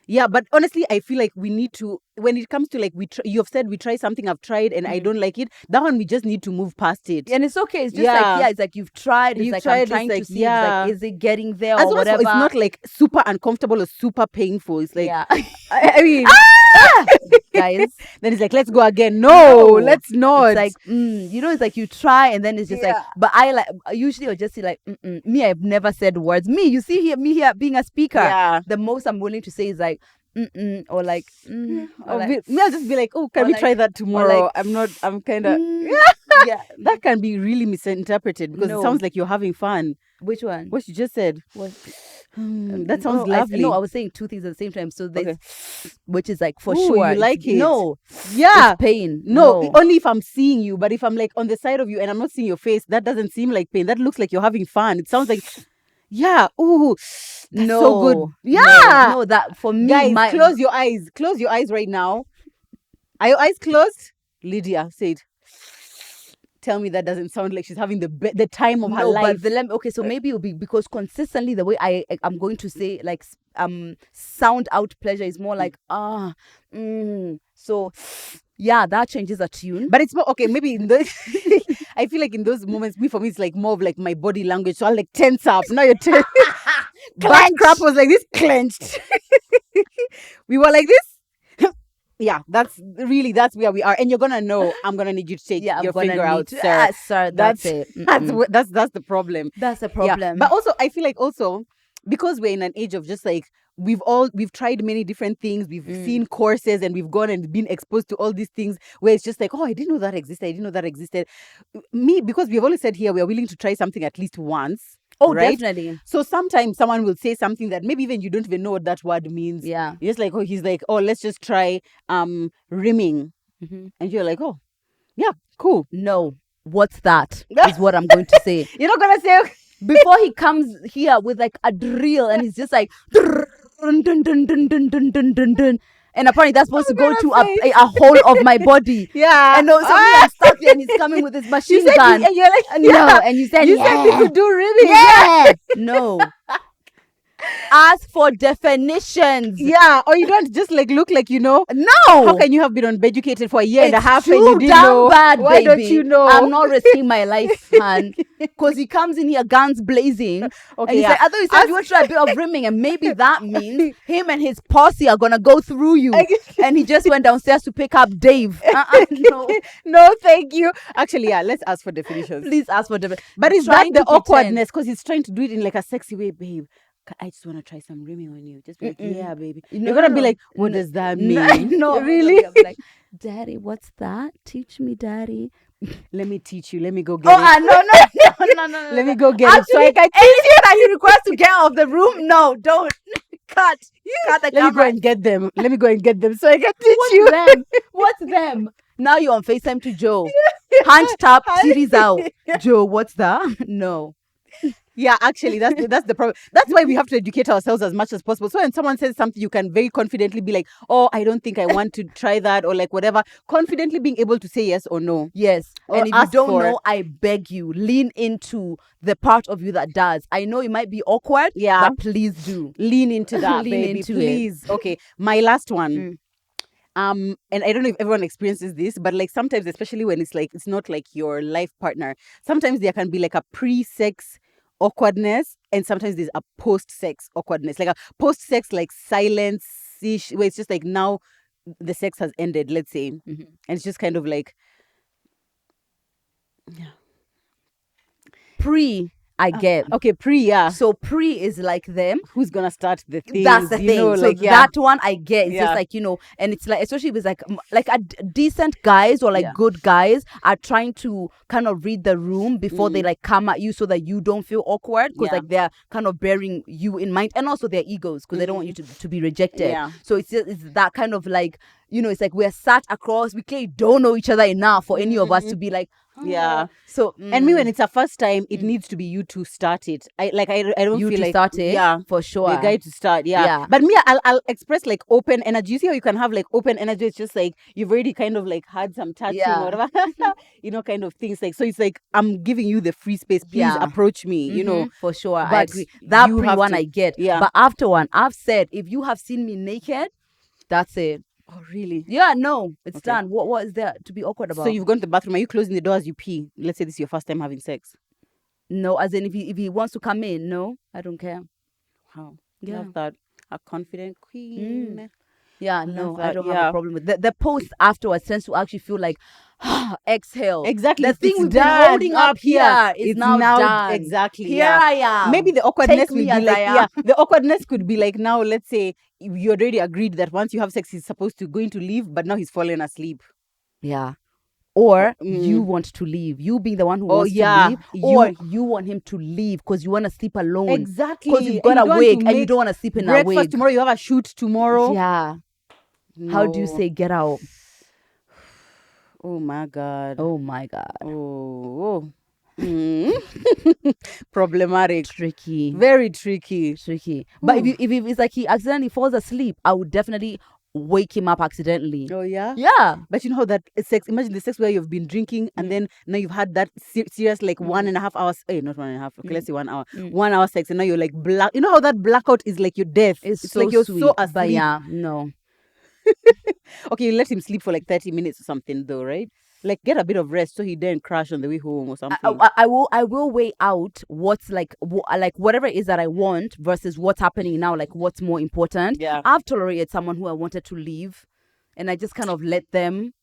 B: Yeah, but honestly, I feel like we need to, when it comes to like, you've said we try something, I've tried and I don't like it. That one, we just need to move past it.
A: And it's okay. It's just it's like you've tried. It's I'm trying to see, like, is it getting there or whatever.
B: It's not like super uncomfortable or super painful. It's like, I mean,
A: guys.
B: Then it's like, let's go again. No, let's not.
A: It's like, you know, it's like you try and then it's just like, but I usually I'll just say like, me, I've never said words. Me here being a speaker. Yeah. The most I'm willing to say is like, or like,
B: I'll just be like, oh, can we try that tomorrow? Like, I'm kind of, yeah. That can be really misinterpreted because it sounds like you're having fun.
A: Which one?
B: What you just said.
A: What?
B: That sounds lovely.
A: I was saying 2 things at the same time. So there's, which is like for sure.
B: You like it?
A: No.
B: Yeah.
A: It's pain.
B: No, only if I'm seeing you. But if I'm like on the side of you and I'm not seeing your face, that doesn't seem like pain. That looks like you're having fun. It sounds like, yeah. Ooh. That's so good. Yeah.
A: No, that for me.
B: Guys, close your eyes. Close your eyes right now. Are your eyes closed? Lydia, say it. Tell me that doesn't sound like she's having the time of her life.
A: But okay, so maybe it'll be because consistently the way I'm going to say like sound out pleasure is more like so yeah, that changes a tune.
B: But it's more okay, maybe in those I feel like in those moments, for me it's like more of like my body language. So I'll like tense up. Now you're tense. Back crap was like this clenched. We were like this. Yeah, that's where we are, and you're gonna know. I'm gonna need you to take your finger out, sir.
A: Sir, that's it.
B: That's the problem.
A: That's the problem.
B: Yeah. But also, I feel like because we're in an age of just like we've tried many different things. We've seen courses and we've gone and been exposed to all these things where it's just like, oh, I didn't know that existed. Me, because we've always said here we are willing to try something at least once.
A: Oh,
B: right?
A: Definitely.
B: So sometimes someone will say something that maybe even you don't even know what that word means.
A: Yeah.
B: You're just like, oh, he's like, oh, let's just try rimming. And you're like, oh, yeah, cool.
A: No, what's that? Is what I'm going to say.
B: You're not going to say...
A: Before he comes here with like a drill and he's just like... Dun, dun, dun, dun, dun, dun, dun, dun, dun. And apparently that's supposed to go to a hole of my body.
B: Yeah.
A: And so I'm stuck there and he's coming with his machine gun.
B: And you're like,
A: no. And you said,
B: said we could do rimming.
A: Yeah. No. Ask for definitions.
B: Yeah, or you don't just like look like you know.
A: No.
B: How can you have been on Beducated for a year and a half and you
A: too
B: didn't
A: damn
B: know?
A: bad,
B: Why don't
A: baby.
B: you know?
A: I'm not risking my life, man. Because he comes in here guns blazing.
B: Okay,
A: and he's
B: yeah.
A: like, I thought you said you want to try a bit of rimming, and maybe that means him and his posse are gonna go through you. And he just went downstairs to pick up Dave. No.
B: No, thank you. Actually, yeah, let's ask for definitions.
A: Please ask for definitions.
B: But is that the awkwardness? Because he's trying to do it in like a sexy way, babe. I just want to try some rimming on you. Just be like, yeah, baby. You're gonna be like, what does that mean?
A: No,
B: really?
A: I'll be like, Daddy, what's that? Teach me, Daddy.
B: Let me teach you. Let me go get it.
A: No.
B: Let me go get
A: Actually,
B: it. So I can
A: anything that he requests to get out of the room, no, don't. Cut the camera.
B: Let me go and get them. Let me go and get them so I can teach you.
A: What's them? Now you're on FaceTime to Joe. Hand tap, titties out. Joe, what's that? No.
B: Yeah, actually, that's the problem. That's why we have to educate ourselves as much as possible. So when someone says something, you can very confidently be like, oh, I don't think I want to try that, or like whatever. Confidently being able to say yes or no.
A: Yes.
B: Or
A: and if you don't know, I beg you, lean into the part of you that does. I know it might be awkward, but please do.
B: Lean into that,
A: Lean
B: baby,
A: into
B: please.
A: it.
B: Okay, my last one. And I don't know if everyone experiences this, but like sometimes, especially when it's like, it's not like your life partner, sometimes there can be like a pre-sex awkwardness, and sometimes there's a post-sex awkwardness, like a post-sex like silence-ish, where it's just like now the sex has ended, let's say, and it's just kind of like,
A: Pre, I get.
B: Okay, pre, yeah.
A: So pre is like them.
B: Who's gonna start the thing?
A: That's the thing.
B: Know,
A: so
B: like,
A: that one I get. It's just like, you know, and it's like, especially if it's like a decent guys or like good guys are trying to kind of read the room before they like come at you so that you don't feel awkward, because like they're kind of bearing you in mind, and also their egos, because they don't want you to be rejected. So it's that kind of like, you know, it's like we're sat across, we clearly don't know each other enough for any of us to be like, so
B: and me, when it's a first time, it needs to be you to start it. I don't
A: you
B: feel
A: to
B: like
A: start it, for sure,
B: the guy to start, but me, I'll express like open energy. You see how you can have like open energy? It's just like you've already kind of like had some touching or whatever, you know, kind of things. Like, so it's like I'm giving you the free space. Please approach me, you know,
A: for sure.
B: But
A: I agree. That
B: you
A: pre
B: have
A: one
B: to-
A: I get,
B: yeah.
A: but after one, I've said, if you have seen me naked, that's it.
B: Oh, really?
A: Yeah, no, it's done. What is there to be awkward about?
B: So you've gone to the bathroom. Are you closing the door as you pee? Let's say this is your first time having sex.
A: No, as in if he wants to come in, no, I don't care.
B: Wow. Love that. A confident queen.
A: Yeah, no, I don't have a problem with the post afterwards tends to actually feel like exhale.
B: Exactly.
A: The thing we've been holding up here is
B: it's
A: now done.
B: Exactly.
A: Here I am.
B: Maybe the awkwardness will be like,
A: am.
B: the awkwardness could be like, now let's say you already agreed that once you have sex, he's supposed to going to leave, but now he's fallen asleep.
A: Yeah. Or you want to leave. You being the one who wants to leave. Or you want him to leave because you want to sleep alone.
B: Exactly.
A: Because you've got a wig and you don't want to sleep in a wig.
B: Breakfast tomorrow, you have a shoot tomorrow.
A: Yeah. No. How do you say get out?
B: Oh my God.
A: Oh my God.
B: Oh. Problematic.
A: Tricky.
B: Very tricky.
A: But if it's like he accidentally falls asleep, I would definitely wake him up accidentally.
B: Oh yeah?
A: Yeah.
B: But you know how that sex, imagine the sex where you've been drinking and then now you've had that serious like 1.5 hours, not 1.5, okay, let's say 1 hour. 1 hour sex, and now you're like black. You know how that blackout is like your death?
A: It's so
B: like you're
A: sweet,
B: so asleep.
A: But yeah, no.
B: Okay, you let him sleep for like 30 minutes or something though, right? Like get a bit of rest so he didn't crash on the way home or something.
A: I will weigh out what's like whatever it is that I want versus what's happening now, like what's more important.
B: Yeah.
A: I've tolerated someone who I wanted to leave, and I just kind of let them.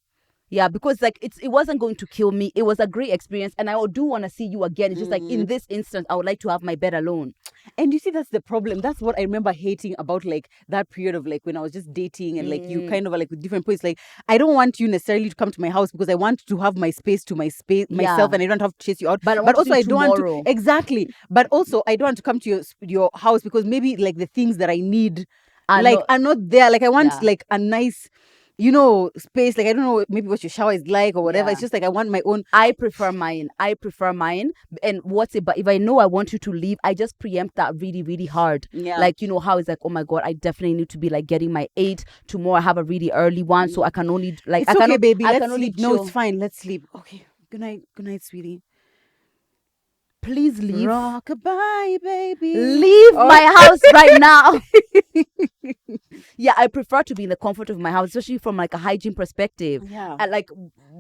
A: Yeah, because like it wasn't going to kill me. It was a great experience, and I do want to see you again. It's just like in this instance, I would like to have my bed alone.
B: And you see, that's the problem. That's what I remember hating about like that period of like when I was just dating and like you kind of like with different points. Like I don't want you necessarily to come to my house because I want to have my space to myself, and I don't have to chase you out. But also I don't want to exactly. But also I don't want to come to your house because maybe like the things that I need are not there. Like I want like a nice, you know, space. Like I don't know maybe what your shower is like or whatever. It's just like I want my own.
A: I prefer mine. And but if I know I want you to leave, I just preempt that really, really hard.
B: Yeah.
A: Like, you know, how it's like, oh my God, I definitely need to be like getting my 8 tomorrow. I have a really early one, so I can only like
B: it's okay, baby. Let's sleep. No, it's fine. Let's sleep. Okay. Good night, sweetie.
A: please leave.
B: Rock-a-bye, baby.
A: Leave my house right now. Yeah, I prefer to be in the comfort of my house, especially from like a hygiene perspective.
B: Yeah.
A: And like,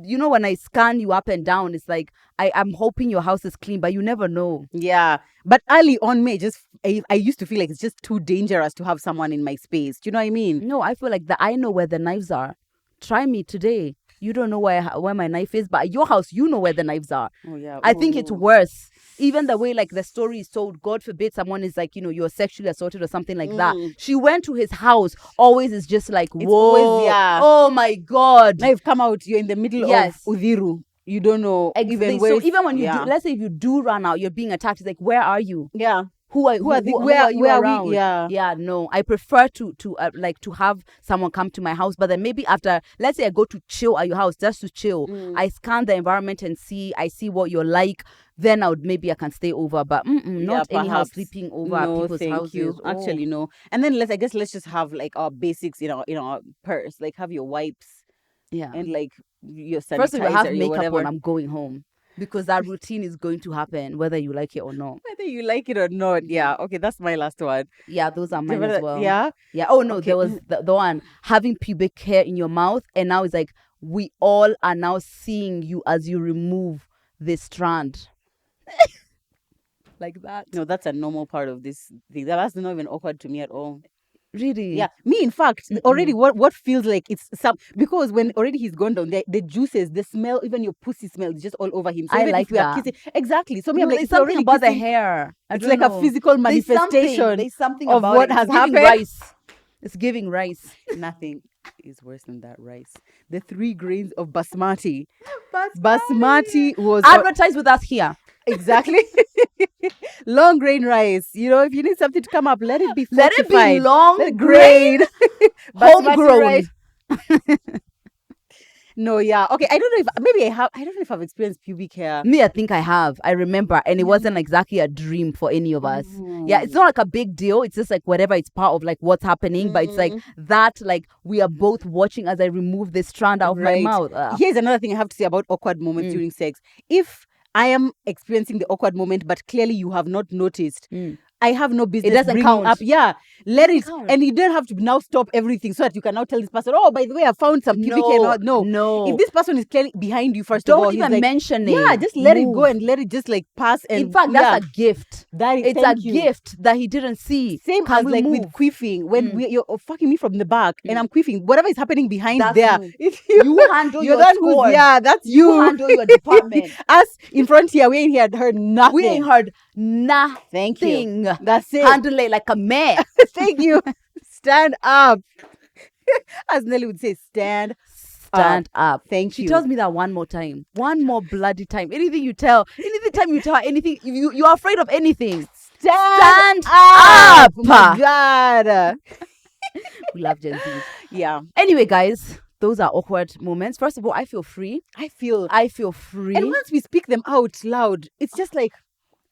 A: you know, when I scan you up and down, it's like I'm hoping your house is clean, but you never know.
B: Yeah. But early on, I used to feel like it's just too dangerous to have someone in my space. Do you know what I mean?
A: No, I feel like I know where the knives are. Try me today. You don't know where my knife is, but at your house, you know where the knives are.
B: Oh, yeah.
A: I think it's worse. Even the way like the story is told, God forbid someone is like, you know, you're sexually assaulted or something like that. She went to his house. Always is just like, whoa.
B: Always, yeah.
A: Oh my God.
B: Now you've come out, you're in the middle of Udhiru. You don't know even where.
A: So even when you do, let's say if you do run out, you're being attacked. It's like, where are you?
B: Yeah.
A: Who are you around?
B: Yeah.
A: Yeah, no. I prefer to have someone come to my house, but then maybe after, let's say I go to chill at your house, just to chill. I scan the environment and I see what you're like. Then I can stay over, but not anyhow sleeping over at people's houses.
B: You. Actually, no. And then let's just have like our basics in our purse. Like have your wipes.
A: Yeah.
B: And like your sanitizer.
A: First, if you have makeup
B: whatever.
A: on, I'm going home. Because that routine is going to happen whether you like it or not.
B: Whether you like it or not. Yeah. Okay, that's my last one.
A: Yeah, those are mine as well.
B: Yeah?
A: Yeah. Oh, no, there was the one, having pubic hair in your mouth. And now it's like, we all are now seeing you as you remove this strand. Like that.
B: No, that's a normal part of this thing. That's not even awkward to me at all.
A: Really?
B: Yeah. Me, in fact, already what feels like it's because when already he's gone down, the juices, the smell, even your pussy smell is just all over him. So
A: I
B: even
A: like
B: if we are
A: that.
B: kissing, exactly. So me, I'm like,
A: it's something about
B: kissing,
A: the hair.
B: It's like a physical manifestation
A: there's something
B: of
A: about
B: what
A: it.
B: has
A: It's giving
B: happened.
A: rice. It's giving rice.
B: Nothing is worse than that rice. The 3 grains of basmati. Basmati was
A: advertise with us here.
B: Exactly. Long grain rice. You know, if you need something to come up, let it be fortified.
A: Let it be long
B: grain.
A: Homegrown.
B: Rice. No, yeah. Okay, I don't know if maybe I have. I don't know if I've experienced pubic hair.
A: Me, I think I have. I remember, and it wasn't exactly a dream for any of us. Yeah, it's not like a big deal. It's just like whatever. It's part of like what's happening, but it's like that. Like we are both watching as I remove this strand out of my mouth.
B: Here's another thing I have to say about awkward moments during sex. If I am experiencing the awkward moment, but clearly you have not noticed. I have no business.
A: It doesn't
B: bringing
A: count.
B: Up. Yeah, let it, and you don't have to now stop everything so that you can now tell this person, oh, by the way, I found some pubic hair. No. If this person is clearly behind you, first of all,
A: don't even mention it.
B: Yeah, just let it go and let it just like pass. And
A: in fact, that's a gift.
B: It's
A: a gift that he didn't see.
B: Same as like with queefing, when you're fucking me from the back and I'm queefing, whatever is happening behind there,
A: you handle your score.
B: That's you.
A: You handle your department.
B: Us in front here, we ain't heard nothing.
A: We ain't heard nothing.
B: Thank you. That's it.
A: Handle it like a man.
B: Thank you. Stand up. As Nelly would say, stand
A: up.
B: Thank you.
A: She tells me that one more time. One more bloody time. Anything you tell her anything, you're afraid of anything. Stand up.
B: Oh my God.
A: We love Gen Z.
B: Yeah.
A: Anyway, guys, those are awkward moments. First of all, I feel free.
B: I feel free. And once we speak them out loud, it's just like,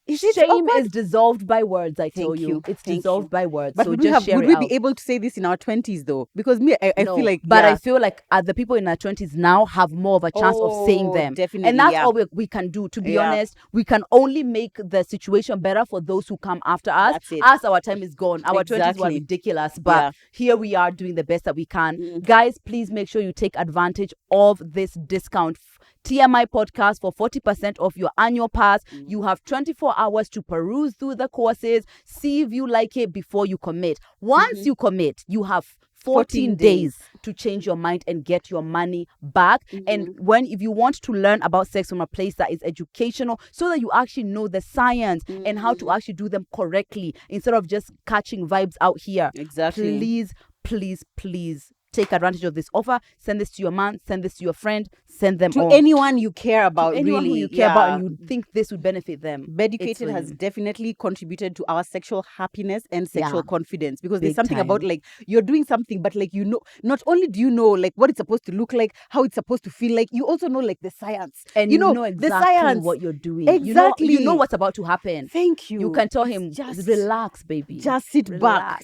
A: shame is dissolved by words, I tell you. It's dissolved by words.
B: But
A: so
B: would
A: just share
B: would
A: it
B: we
A: out.
B: be able to say this in our 20s though? Because me, I feel like...
A: But I feel like the people in our 20s now have more of a chance of saying them.
B: Definitely,
A: and that's all we can do, to be honest. We can only make the situation better for those who come after us.
B: That's it.
A: As our time is gone. Our 20s were ridiculous. But here we are doing the best that we can. Guys, please make sure you take advantage of this discount. TMI podcast for 40% off your annual pass. You have 24 hours to peruse through the courses, see if you like it before you commit. Once you commit, you have 14 days to change your mind and get your money back. And if you want to learn about sex from a place that is educational, so that you actually know the science and how to actually do them correctly instead of just catching vibes out here.
B: Exactly.
A: Please take advantage of this offer. Send this to your man, send this to your friend, send them
B: to
A: all.
B: anyone you care about,
A: to anyone
B: really.
A: Who you care about and you think this would benefit them.
B: Beducated has definitely contributed to our sexual happiness and sexual confidence, because there's
A: Big
B: something
A: time.
B: about like you're doing something, but like, you know, not only do you know like what it's supposed to look like, how it's supposed to feel like, you also know like the science,
A: and
B: you know
A: exactly
B: the science,
A: what you're doing.
B: Exactly.
A: You know what's about to happen.
B: Thank you.
A: You can tell him, just relax, baby.
B: Just sit back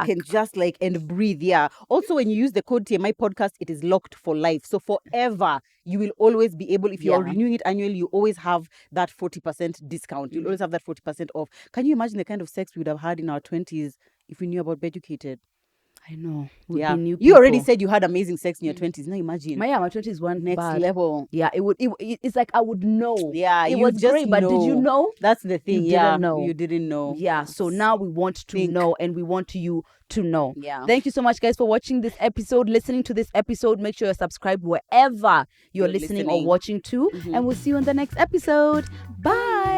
B: and just like and breathe. Yeah. Also, when you use the code TMI podcast, it is locked for life. So forever, you will always be able, if you're renewing it annually, you always have that 40% discount. You'll always have that 40% off. Can you imagine the kind of sex we would have had in our 20s if we knew about Beducated?
A: I know.
B: You already said you had amazing sex in your 20s. Now imagine.
A: My 20s one
B: next level.
A: Yeah, it's like I would know.
B: Yeah,
A: it was just great, but did you know?
B: That's the thing.
A: You didn't know.
B: You didn't know.
A: Yeah, so now we want to know, and we want you to know.
B: Yeah.
A: Thank you so much, guys, for watching this episode, listening to this episode. Make sure you're subscribed wherever you're listening or watching to, and we'll see you in the next episode. Bye.